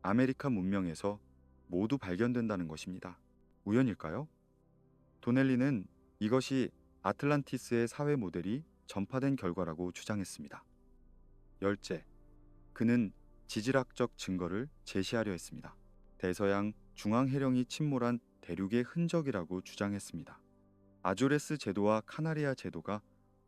아메리카 문명에서 모두 발견된다는 것입니다. 우연일까요? 도넬리는 이것이 아틀란티스의 사회 모델이 전파된 결과라고 주장했습니다. 열째, 그는 지질학적 증거를 제시하려 했습니다. 대서양 중앙해령이 침몰한 대륙의 흔적이라고 주장했습니다. 아조레스 제도와 카나리아 제도가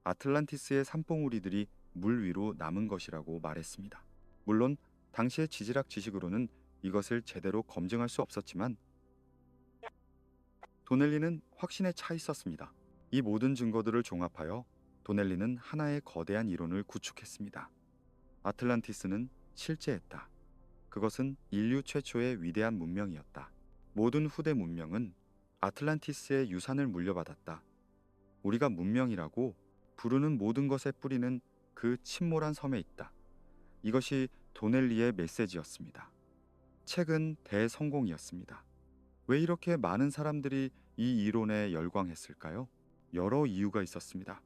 아틀란티스의 산봉우리들이 물 위로 남은 것이라고 말했습니다. 물론 당시의 지질학 지식으로는 이것을 제대로 검증할 수 없었지만 도넬리는 확신에 차 있었습니다. 이 모든 증거들을 종합하여 도넬리는 하나의 거대한 이론을 구축했습니다. 아틀란티스는 실제했다. 그것은 인류 최초의 위대한 문명이었다. 모든 후대 문명은 아틀란티스의 유산을 물려받았다. 우리가 문명이라고 부르는 모든 것의 뿌리는 그 침몰한 섬에 있다. 이것이 도넬리의 메시지였습니다. 책은 대성공이었습니다. 왜 이렇게 많은 사람들이 이 이론에 열광했을까요? 여러 이유가 있었습니다.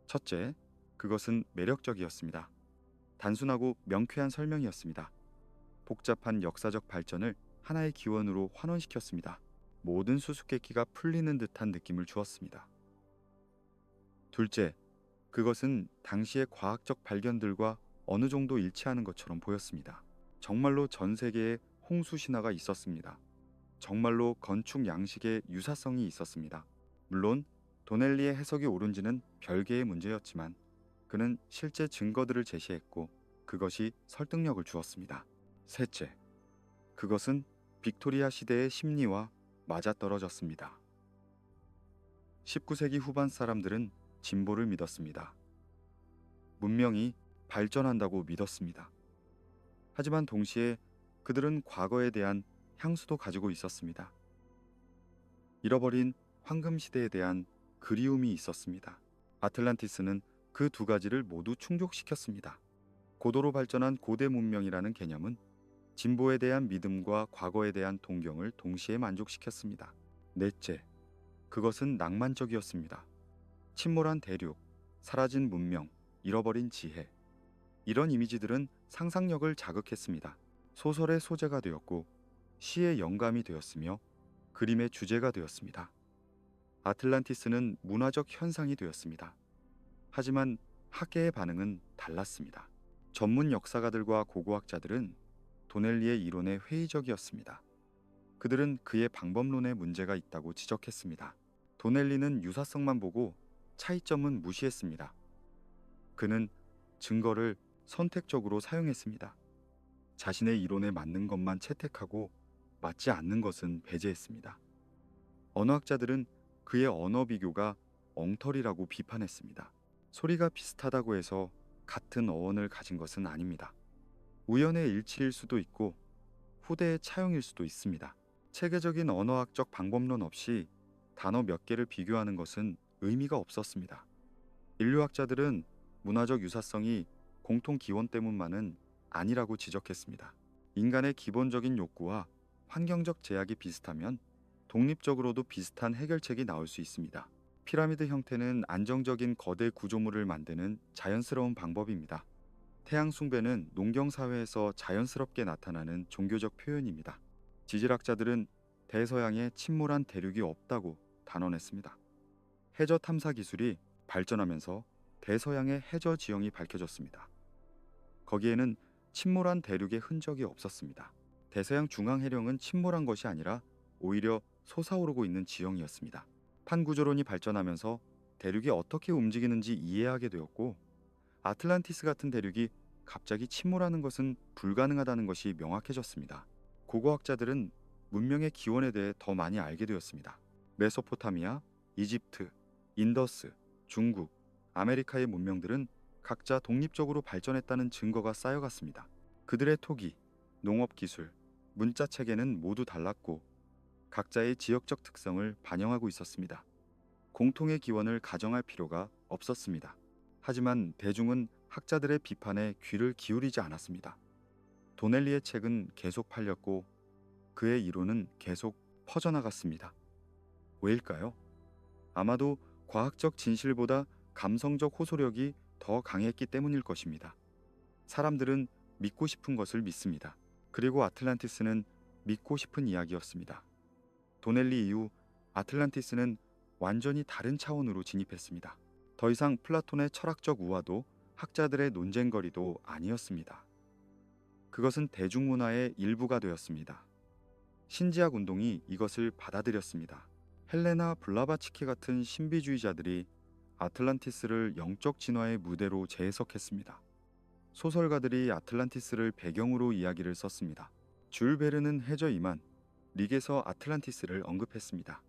첫째, 그것은 매력적이었습니다. 단순하고 명쾌한 설명이었습니다. 복잡한 역사적 발전을 하나의 기원으로 환원시켰습니다. 모든 수수께끼가 풀리는 듯한 느낌을 주었습니다. 둘째, 그것은 당시의 과학적 발견들과 어느 정도 일치하는 것처럼 보였습니다. 정말로 전 세계에 홍수 신화가 있었습니다. 정말로 건축 양식의 유사성이 있었습니다. 물론 도넬리의 해석이 옳은지는 별개의 문제였지만 그는 실제 증거들을 제시했고 그것이 설득력을 주었습니다. 셋째, 그것은 빅토리아 시대의 심리와 맞아떨어졌습니다. 19세기 후반 사람들은 진보를 믿었습니다. 문명이 발전한다고 믿었습니다. 하지만 동시에 그들은 과거에 대한 향수도 가지고 있었습니다. 잃어버린 황금시대에 대한 그리움이 있었습니다. 아틀란티스는 그 두 가지를 모두 충족시켰습니다. 고도로 발전한 고대 문명이라는 개념은 진보에 대한 믿음과 과거에 대한 동경을 동시에 만족시켰습니다. 넷째, 그것은 낭만적이었습니다. 침몰한 대륙, 사라진 문명, 잃어버린 지혜. 이런 이미지들은 상상력을 자극했습니다. 소설의 소재가 되었고 시의 영감이 되었으며 그림의 주제가 되었습니다. 아틀란티스는 문화적 현상이 되었습니다. 하지만 학계의 반응은 달랐습니다. 전문 역사가들과 고고학자들은 도넬리의 이론에 회의적이었습니다. 그들은 그의 방법론에 문제가 있다고 지적했습니다. 도넬리는 유사성만 보고 차이점은 무시했습니다. 그는 증거를 선택적으로 사용했습니다. 자신의 이론에 맞는 것만 채택하고 맞지 않는 것은 배제했습니다. 언어학자들은 그의 언어 비교가 엉터리라고 비판했습니다. 소리가 비슷하다고 해서 같은 어원을 가진 것은 아닙니다. 우연의 일치일 수도 있고 후대의 차용일 수도 있습니다. 체계적인 언어학적 방법론 없이 단어 몇 개를 비교하는 것은 의미가 없었습니다. 인류학자들은 문화적 유사성이 공통 기원 때문만은 아니라고 지적했습니다. 인간의 기본적인 욕구와 환경적 제약이 비슷하면 독립적으로도 비슷한 해결책이 나올 수 있습니다. 피라미드 형태는 안정적인 거대 구조물을 만드는 자연스러운 방법입니다. 태양 숭배는 농경 사회에서 자연스럽게 나타나는 종교적 표현입니다. 지질학자들은 대서양에 침몰한 대륙이 없다고 단언했습니다. 해저 탐사 기술이 발전하면서 대서양의 해저 지형이 밝혀졌습니다. 거기에는 침몰한 대륙의 흔적이 없었습니다. 대서양 중앙 해령은 침몰한 것이 아니라 오히려 솟아오르고 있는 지형이었습니다. 판구조론이 발전하면서 대륙이 어떻게 움직이는지 이해하게 되었고 아틀란티스 같은 대륙이 갑자기 침몰하는 것은 불가능하다는 것이 명확해졌습니다. 고고학자들은 문명의 기원에 대해 더 많이 알게 되었습니다. 메소포타미아, 이집트, 인더스, 중국, 아메리카의 문명들은 각자 독립적으로 발전했다는 증거가 쌓여갔습니다. 그들의 토기, 농업 기술, 문자 체계는 모두 달랐고 각자의 지역적 특성을 반영하고 있었습니다. 공통의 기원을 가정할 필요가 없었습니다. 하지만 대중은 학자들의 비판에 귀를 기울이지 않았습니다. 도넬리의 책은 계속 팔렸고 그의 이론은 계속 퍼져나갔습니다. 왜일까요? 아마도 과학적 진실보다 감성적 호소력이 더 강했기 때문일 것입니다. 사람들은 믿고 싶은 것을 믿습니다. 그리고 아틀란티스는 믿고 싶은 이야기였습니다. 도넬리 이후 아틀란티스는 완전히 다른 차원으로 진입했습니다. 더 이상 플라톤의 철학적 우화도 학자들의 논쟁거리도 아니었습니다. 그것은 대중문화의 일부가 되었습니다. 신지학 운동이 이것을 받아들였습니다. 헬레나 블라바치키 같은 신비주의자들이 아틀란티스를 영적 진화의 무대로 재해석했습니다. 소설가들이 아틀란티스를 배경으로 이야기를 썼습니다. 줄 베르는 해저이만 릭에서 아틀란티스를 언급했습니다.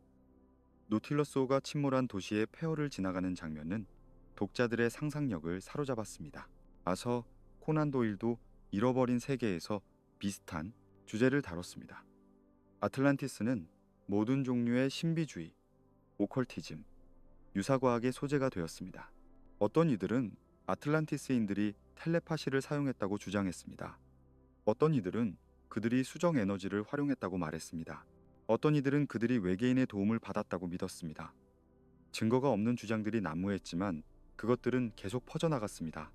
노틸러스호가 침몰한 도시의 폐허를 지나가는 장면은 독자들의 상상력을 사로잡았습니다. 아서 코난 도일도 잃어버린 세계에서 비슷한 주제를 다뤘습니다. 아틀란티스는 모든 종류의 신비주의, 오컬티즘, 유사과학의 소재가 되었습니다. 어떤 이들은 아틀란티스인들이 텔레파시를 사용했다고 주장했습니다. 어떤 이들은 그들이 수정 에너지를 활용했다고 말했습니다. 어떤 이들은 그들이 외계인의 도움을 받았다고 믿었습니다. 증거가 없는 주장들이 난무했지만 그것들은 계속 퍼져나갔습니다.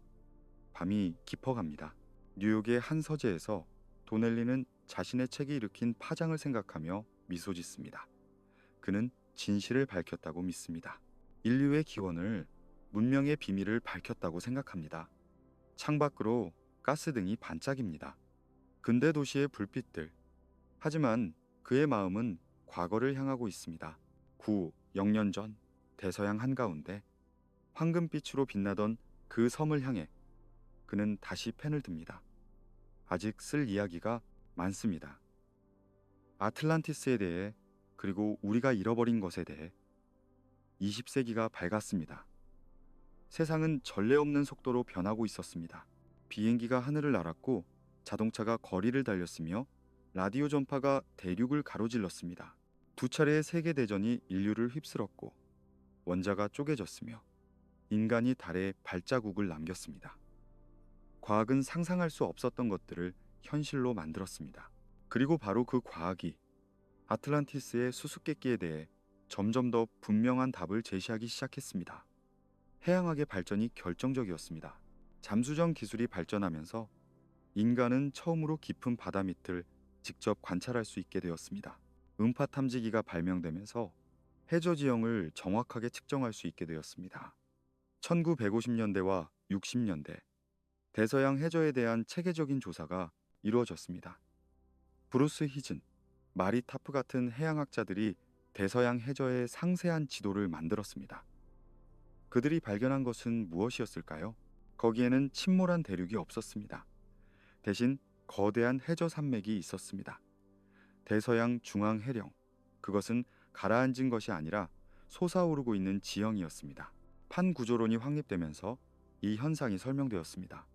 밤이 깊어갑니다. 뉴욕의 한 서재에서 도넬리는 자신의 책이 일으킨 파장을 생각하며 미소 짓습니다. 그는 진실을 밝혔다고 믿습니다. 인류의 기원을, 문명의 비밀을 밝혔다고 생각합니다. 창밖으로 가스등이 반짝입니다. 근대 도시의 불빛들. 하지만 그의 마음은 과거를 향하고 있습니다. 900년 전 대서양 한가운데 황금빛으로 빛나던 그 섬을 향해 그는 다시 펜을 듭니다. 아직 쓸 이야기가 많습니다. 아틀란티스에 대해, 그리고 우리가 잃어버린 것에 대해. 20세기가 밝았습니다. 세상은 전례 없는 속도로 변하고 있었습니다. 비행기가 하늘을 날았고 자동차가 거리를 달렸으며 라디오 전파가 대륙을 가로질렀습니다. 두 차례의 세계대전이 인류를 휩쓸었고 원자가 쪼개졌으며 인간이 달에 발자국을 남겼습니다. 과학은 상상할 수 없었던 것들을 현실로 만들었습니다. 그리고 바로 그 과학이 아틀란티스의 수수께끼에 대해 점점 더 분명한 답을 제시하기 시작했습니다. 해양학의 발전이 결정적이었습니다. 잠수정 기술이 발전하면서 인간은 처음으로 깊은 바다 밑을 직접 관찰할 수 있게 되었습니다. 음파 탐지기가 발명되면서 해저 지형을 정확하게 측정할 수 있게 되었습니다. 1950년대와 60년대 대서양 해저에 대한 체계적인 조사가 이루어졌습니다. 브루스 히즌, 마리 타프 같은 해양학자들이 대서양 해저의 상세한 지도를 만들었습니다. 그들이 발견한 것은 무엇이었을까요? 거기에는 침몰한 대륙이 없었습니다. 대신 거대한 해저 산맥이 있었습니다. 대서양 중앙 해령, 그것은 가라앉은 것이 아니라 솟아오르고 있는 지형이었습니다. 판 구조론이 확립되면서 이 현상이 설명되었습니다.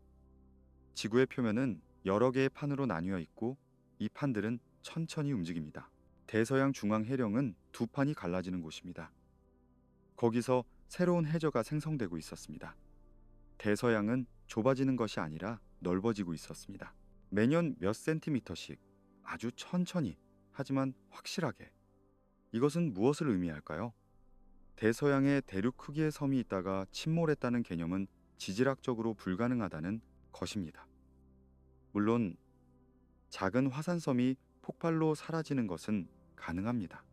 지구의 표면은 여러 개의 판으로 나뉘어 있고 이 판들은 천천히 움직입니다. 대서양 중앙 해령은 두 판이 갈라지는 곳입니다. 거기서 새로운 해저가 생성되고 있었습니다. 대서양은 좁아지는 것이 아니라 넓어지고 있었습니다. 매년 몇 센티미터씩, 아주 천천히, 하지만 확실하게. 이것은 무엇을 의미할까요? 대서양에 대륙 크기의 섬이 있다가 침몰했다는 개념은 지질학적으로 불가능하다는 것입니다. 물론 작은 화산섬이 폭발로 사라지는 것은 가능합니다.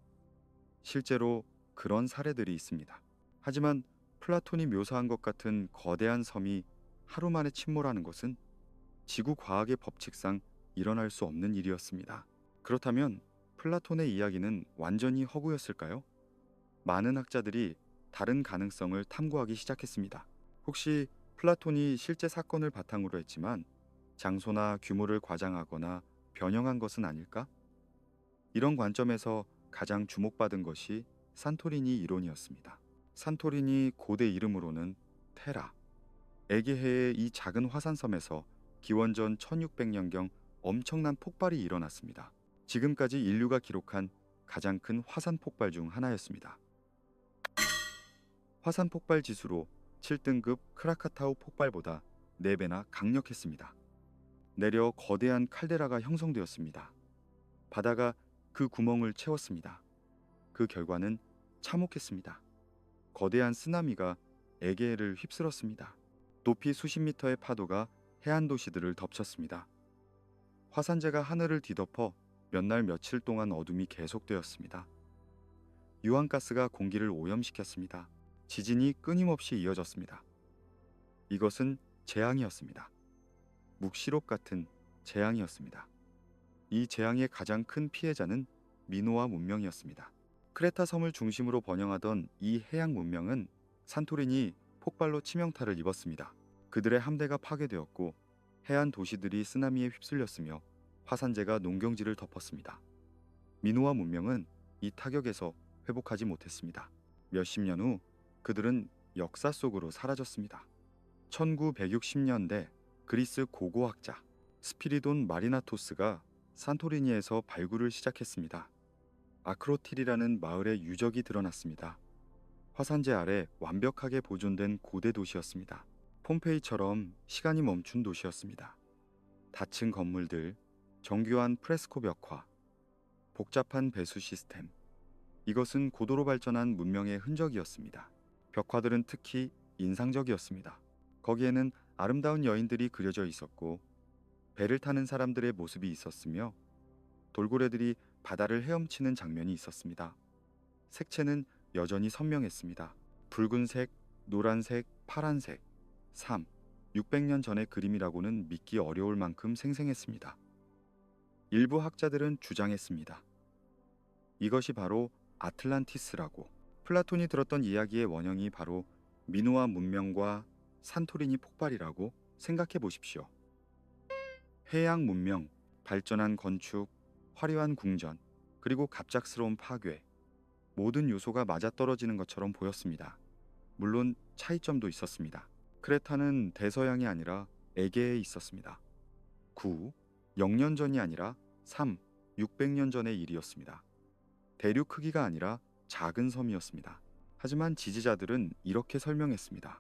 실제로 그런 사례들이 있습니다. 하지만 플라톤이 묘사한 것 같은 거대한 섬이 하루 만에 침몰하는 것은 지구 과학의 법칙상 일어날 수 없는 일이었습니다. 그렇다면 플라톤의 이야기는 완전히 허구였을까요? 많은 학자들이 다른 가능성을 탐구하기 시작했습니다. 혹시 플라톤이 실제 사건을 바탕으로 했지만 장소나 규모를 과장하거나 변형한 것은 아닐까? 이런 관점에서 가장 주목받은 것이 산토리니 이론이었습니다. 산토리니 고대 이름으로는 테라. 에게해의 이 작은 화산섬에서 기원전 1600년경 엄청난 폭발이 일어났습니다. 지금까지 인류가 기록한 가장 큰 화산 폭발 중 하나였습니다. 화산 폭발 지수로 7등급 크라카타우 폭발보다 4배나 강력했습니다. 내려 거대한 칼데라가 형성되었습니다. 바다가 그 구멍을 채웠습니다. 그 결과는 참혹했습니다. 거대한 쓰나미가 에게해를 휩쓸었습니다. 높이 수십 미터의 파도가 해안 도시들을 덮쳤습니다. 화산재가 하늘을 뒤덮어 몇 날 며칠 동안 어둠이 계속되었습니다. 유황가스가 공기를 오염시켰습니다. 지진이 끊임없이 이어졌습니다. 이것은 재앙이었습니다. 묵시록 같은 재앙이었습니다. 이 재앙의 가장 큰 피해자는 미노아 문명이었습니다. 크레타 섬을 중심으로 번영하던 이 해양 문명은 산토리니 폭발로 치명타를 입었습니다. 그들의 함대가 파괴되었고 해안 도시들이 쓰나미에 휩쓸렸으며 화산재가 농경지를 덮었습니다. 미노아 문명은 이 타격에서 회복하지 못했습니다. 몇십 년 후 그들은 역사 속으로 사라졌습니다. 1960년대 그리스 고고학자 스피리돈 마리나토스가 산토리니에서 발굴을 시작했습니다. 아크로틸이라는 마을의 유적이 드러났습니다. 화산재 아래 완벽하게 보존된 고대 도시였습니다. 폼페이처럼 시간이 멈춘 도시였습니다. 닫힌 건물들, 정교한 프레스코 벽화, 복잡한 배수 시스템. 이것은 고도로 발전한 문명의 흔적이었습니다. 벽화들은 특히 인상적이었습니다. 거기에는 아름다운 여인들이 그려져 있었고 배를 타는 사람들의 모습이 있었으며 돌고래들이 바다를 헤엄치는 장면이 있었습니다. 색채는 여전히 선명했습니다. 붉은색, 노란색, 파란색. 600년 전의 그림이라고는 믿기 어려울 만큼 생생했습니다. 일부 학자들은 주장했습니다. 이것이 바로 아틀란티스라고. 플라톤이 들었던 이야기의 원형이 바로 미노아 문명과 산토리니 폭발이라고 생각해 보십시오. 해양 문명, 발전한 건축, 화려한 궁전, 그리고 갑작스러운 파괴. 모든 요소가 맞아떨어지는 것처럼 보였습니다. 물론 차이점도 있었습니다. 크레타는 대서양이 아니라 에게에 있었습니다. 0년 전이 아니라 600년 전의 일이었습니다. 대륙 크기가 아니라 작은 섬이었습니다. 하지만 지지자들은 이렇게 설명했습니다.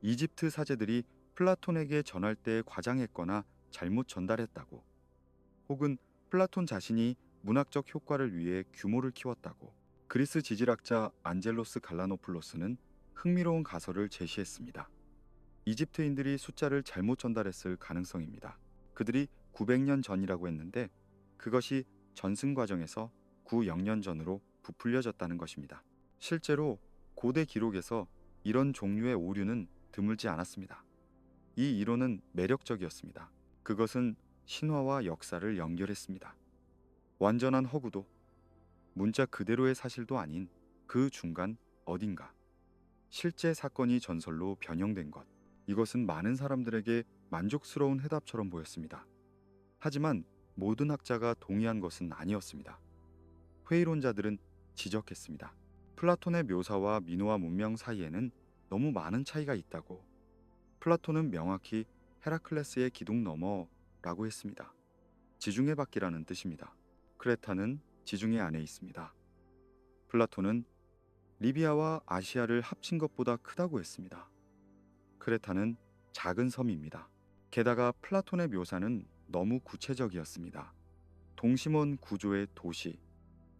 이집트 사제들이 플라톤에게 전할 때 과장했거나 잘못 전달했다고. 혹은 플라톤 자신이 문학적 효과를 위해 규모를 키웠다고. 그리스 지질학자 안젤로스 갈라노플로스는 흥미로운 가설을 제시했습니다. 이집트인들이 숫자를 잘못 전달했을 가능성입니다. 그들이 900년 전이라고 했는데 그것이 전승 과정에서 900년 전으로 부풀려졌다는 것입니다. 실제로 고대 기록에서 이런 종류의 오류는 드물지 않았습니다. 이 이론은 매력적이었습니다. 그것은 신화와 역사를 연결했습니다. 완전한 허구도 문자 그대로의 사실도 아닌 그 중간 어딘가 실제 사건이 전설로 변형된 것. 이것은 많은 사람들에게 만족스러운 해답처럼 보였습니다. 하지만 모든 학자가 동의한 것은 아니었습니다. 회의론자들은 지적했습니다. 플라톤의 묘사와 미노아 문명 사이에는 너무 많은 차이가 있다고. 플라톤은 명확히 헤라클레스의 기둥 너머라고 했습니다. 지중해 밖이라는 뜻입니다. 크레타는 지중해 안에 있습니다. 플라톤은 리비아와 아시아를 합친 것보다 크다고 했습니다. 크레타는 작은 섬입니다. 게다가 플라톤의 묘사는 너무 구체적이었습니다. 동심원 구조의 도시,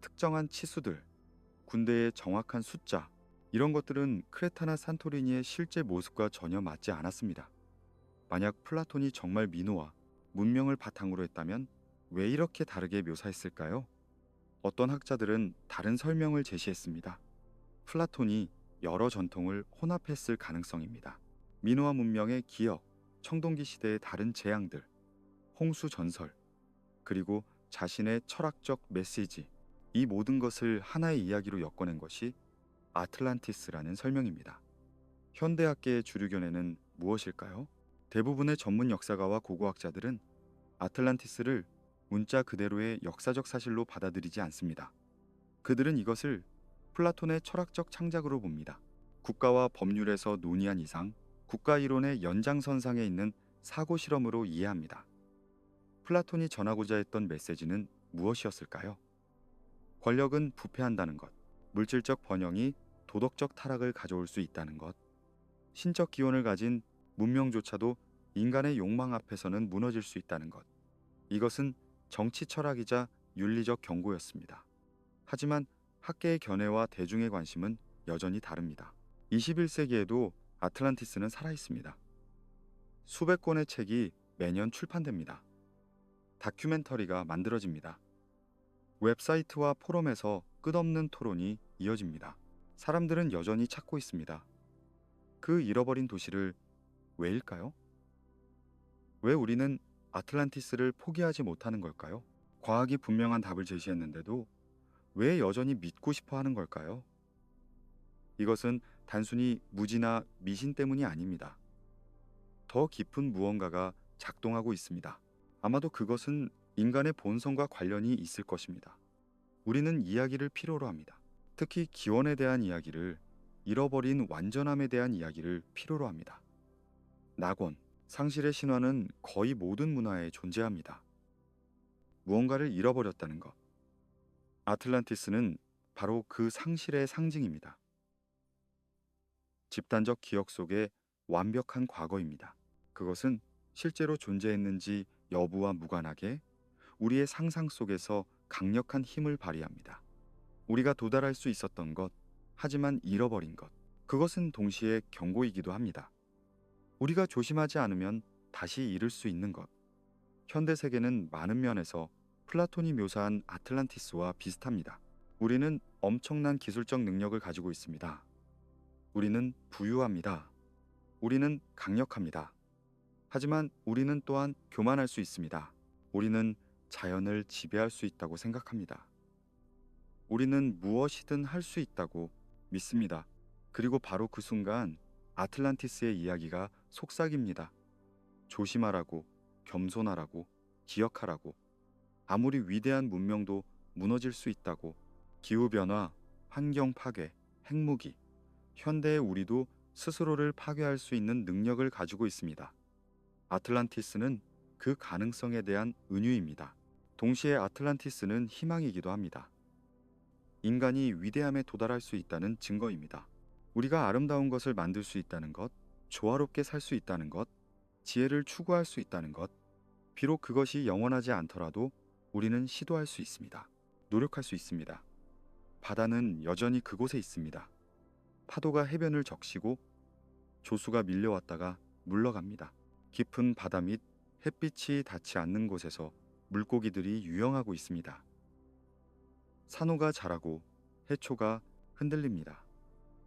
특정한 치수들, 군대의 정확한 숫자, 이런 것들은 크레타나 산토리니의 실제 모습과 전혀 맞지 않았습니다. 만약 플라톤이 정말 미노아, 문명을 바탕으로 했다면 왜 이렇게 다르게 묘사했을까요? 어떤 학자들은 다른 설명을 제시했습니다. 플라톤이 여러 전통을 혼합했을 가능성입니다. 미노아 문명의 기억, 청동기 시대의 다른 재앙들, 홍수 전설, 그리고 자신의 철학적 메시지, 이 모든 것을 하나의 이야기로 엮어낸 것이 아틀란티스라는 설명입니다. 현대학계의 주류견해는 무엇일까요? 대부분의 전문 역사가와 고고학자들은 아틀란티스를 문자 그대로의 역사적 사실로 받아들이지 않습니다. 그들은 이것을 플라톤의 철학적 창작으로 봅니다. 국가와 법률에서 논의한 이상 국가 이론의 연장선상에 있는 사고 실험으로 이해합니다. 플라톤이 전하고자 했던 메시지는 무엇이었을까요? 권력은 부패한다는 것, 물질적 번영이 도덕적 타락을 가져올 수 있다는 것, 신적 기원을 가진 문명조차도 인간의 욕망 앞에서는 무너질 수 있다는 것. 이것은 정치 철학이자 윤리적 경고였습니다. 하지만 학계의 견해와 대중의 관심은 여전히 다릅니다. 21세기에도 아틀란티스는 살아있습니다. 수백 권의 책이 매년 출판됩니다. 다큐멘터리가 만들어집니다. 웹사이트와 포럼에서 끝없는 토론이 이어집니다. 사람들은 여전히 찾고 있습니다. 그 잃어버린 도시를 왜일까요? 왜 우리는 아틀란티스를 포기하지 못하는 걸까요? 과학이 분명한 답을 제시했는데도 왜 여전히 믿고 싶어 하는 걸까요? 이것은 단순히 무지나 미신 때문이 아닙니다. 더 깊은 무언가가 작동하고 있습니다. 아마도 그것은 인간의 본성과 관련이 있을 것입니다. 우리는 이야기를 필요로 합니다. 특히 기원에 대한 이야기를, 잃어버린 완전함에 대한 이야기를 필요로 합니다. 낙원, 상실의 신화는 거의 모든 문화에 존재합니다. 무언가를 잃어버렸다는 것, 아틀란티스는 바로 그 상실의 상징입니다. 집단적 기억 속의 완벽한 과거입니다. 그것은 실제로 존재했는지 여부와 무관하게 우리의 상상 속에서 강력한 힘을 발휘합니다. 우리가 도달할 수 있었던 것, 하지만 잃어버린 것, 그것은 동시에 경고이기도 합니다. 우리가 조심하지 않으면 다시 잃을 수 있는 것. 현대 세계는 많은 면에서 플라톤이 묘사한 아틀란티스와 비슷합니다. 우리는 엄청난 기술적 능력을 가지고 있습니다. 우리는 부유합니다. 우리는 강력합니다. 하지만 우리는 또한 교만할 수 있습니다. 우리는 자연을 지배할 수 있다고 생각합니다. 우리는 무엇이든 할 수 있다고 믿습니다. 그리고 바로 그 순간 아틀란티스의 이야기가 속삭입니다. 조심하라고, 겸손하라고, 기억하라고. 아무리 위대한 문명도 무너질 수 있다고. 기후변화, 환경 파괴, 핵무기. 현대의 우리도 스스로를 파괴할 수 있는 능력을 가지고 있습니다. 아틀란티스는 그 가능성에 대한 은유입니다. 동시에 아틀란티스는 희망이기도 합니다. 인간이 위대함에 도달할 수 있다는 증거입니다. 우리가 아름다운 것을 만들 수 있다는 것, 조화롭게 살 수 있다는 것, 지혜를 추구할 수 있다는 것, 비록 그것이 영원하지 않더라도 우리는 시도할 수 있습니다. 노력할 수 있습니다. 바다는 여전히 그곳에 있습니다. 파도가 해변을 적시고 조수가 밀려왔다가 물러갑니다. 깊은 바다 및 햇빛이 닿지 않는 곳에서 물고기들이 유영하고 있습니다. 산호가 자라고 해초가 흔들립니다.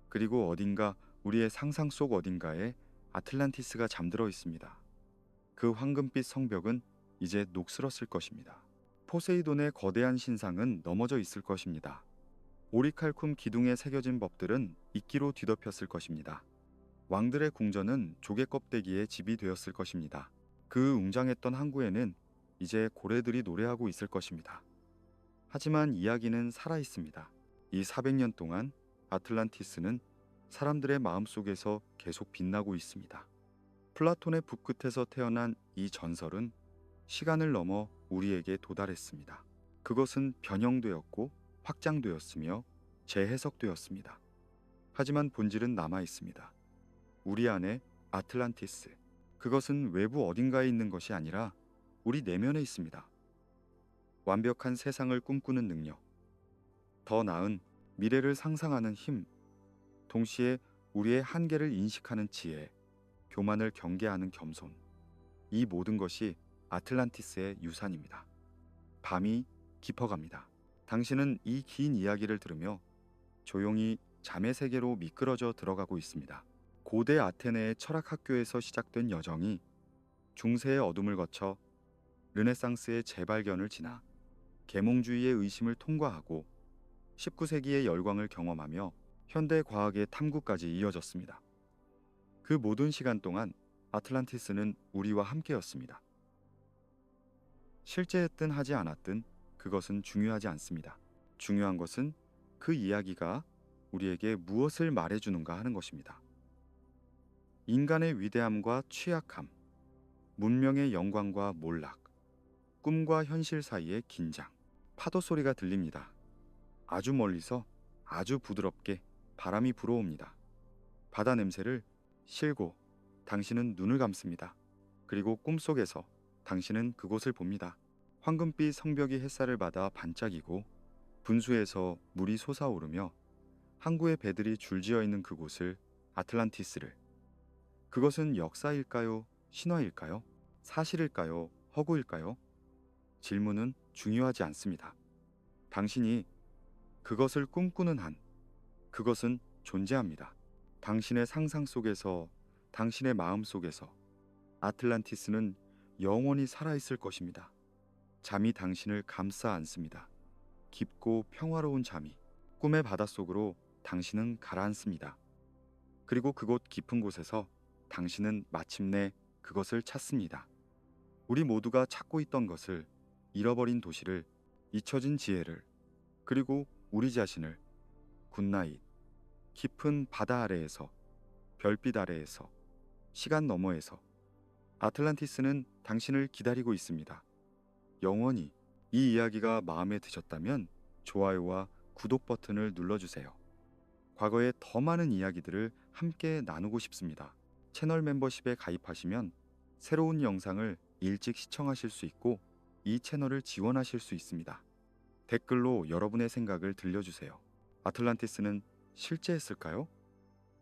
그리고 어딘가 우리의 상상 속 어딘가에 아틀란티스가 잠들어 있습니다. 그 황금빛 성벽은 이제 녹슬었을 것입니다. 포세이돈의 거대한 신상은 넘어져 있을 것입니다. 오리칼쿰 기둥에 새겨진 법들은 이끼로 뒤덮였을 것입니다. 왕들의 궁전은 조개 껍데기에 집이 되었을 것입니다. 그 웅장했던 항구에는 이제 고래들이 노래하고 있을 것입니다. 하지만 이야기는 살아 있습니다. 이 400년 동안 아틀란티스는 사람들의 마음속에서 계속 빛나고 있습니다. 플라톤의 북끝에서 태어난 이 전설은 시간을 넘어 우리에게 도달했습니다. 그것은 변형되었고 확장되었으며 재해석되었습니다. 하지만 본질은 남아 있습니다. 우리 안에 아틀란티스. 그것은 외부 어딘가에 있는 것이 아니라 우리 내면에 있습니다. 완벽한 세상을 꿈꾸는 능력, 더 나은 미래를 상상하는 힘, 동시에 우리의 한계를 인식하는 지혜, 교만을 경계하는 겸손. 이 모든 것이 아틀란티스의 유산입니다. 밤이 깊어갑니다. 당신은 이 긴 이야기를 들으며 조용히 잠의 세계로 미끄러져 들어가고 있습니다. 고대 아테네의 철학학교에서 시작된 여정이 중세의 어둠을 거쳐 르네상스의 재발견을 지나 계몽주의의 의심을 통과하고 19세기의 열광을 경험하며 현대 과학의 탐구까지 이어졌습니다. 그 모든 시간 동안 아틀란티스는 우리와 함께였습니다. 실제했든 하지 않았든 그것은 중요하지 않습니다. 중요한 것은 그 이야기가 우리에게 무엇을 말해주는가 하는 것입니다. 인간의 위대함과 취약함, 문명의 영광과 몰락, 꿈과 현실 사이의 긴장, 파도 소리가 들립니다. 아주 멀리서 아주 부드럽게 바람이 불어옵니다. 바다 냄새를 실고 당신은 눈을 감습니다. 그리고 꿈속에서 당신은 그곳을 봅니다. 황금빛 성벽이 햇살을 받아 반짝이고 분수에서 물이 솟아오르며 항구의 배들이 줄지어 있는 그곳을, 아틀란티스를. 그것은 역사일까요? 신화일까요? 사실일까요? 허구일까요? 질문은 중요하지 않습니다. 당신이 그것을 꿈꾸는 한 그것은 존재합니다. 당신의 상상 속에서, 당신의 마음 속에서 아틀란티스는 영원히 살아있을 것입니다. 잠이 당신을 감싸 안습니다. 깊고 평화로운 잠이. 꿈의 바닷속으로 당신은 가라앉습니다. 그리고 그곳 깊은 곳에서 당신은 마침내 그것을 찾습니다. 우리 모두가 찾고 있던 것을, 잃어버린 도시를, 잊혀진 지혜를, 그리고 우리 자신을. 굿나잇. 깊은 바다 아래에서, 별빛 아래에서, 시간 너머에서 아틀란티스는 당신을 기다리고 있습니다. 영원히. 이 이야기가 마음에 드셨다면 좋아요와 구독 버튼을 눌러주세요. 과거의 더 많은 이야기들을 함께 나누고 싶습니다. 채널 멤버십에 가입하시면 새로운 영상을 일찍 시청하실 수 있고 이 채널을 지원하실 수 있습니다. 댓글로 여러분의 생각을 들려주세요. 아틀란티스는 실제했을까요?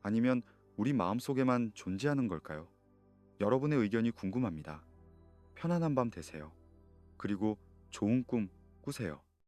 아니면 우리 마음속에만 존재하는 걸까요? 여러분의 의견이 궁금합니다. 편안한 밤 되세요. 그리고 좋은 꿈 꾸세요.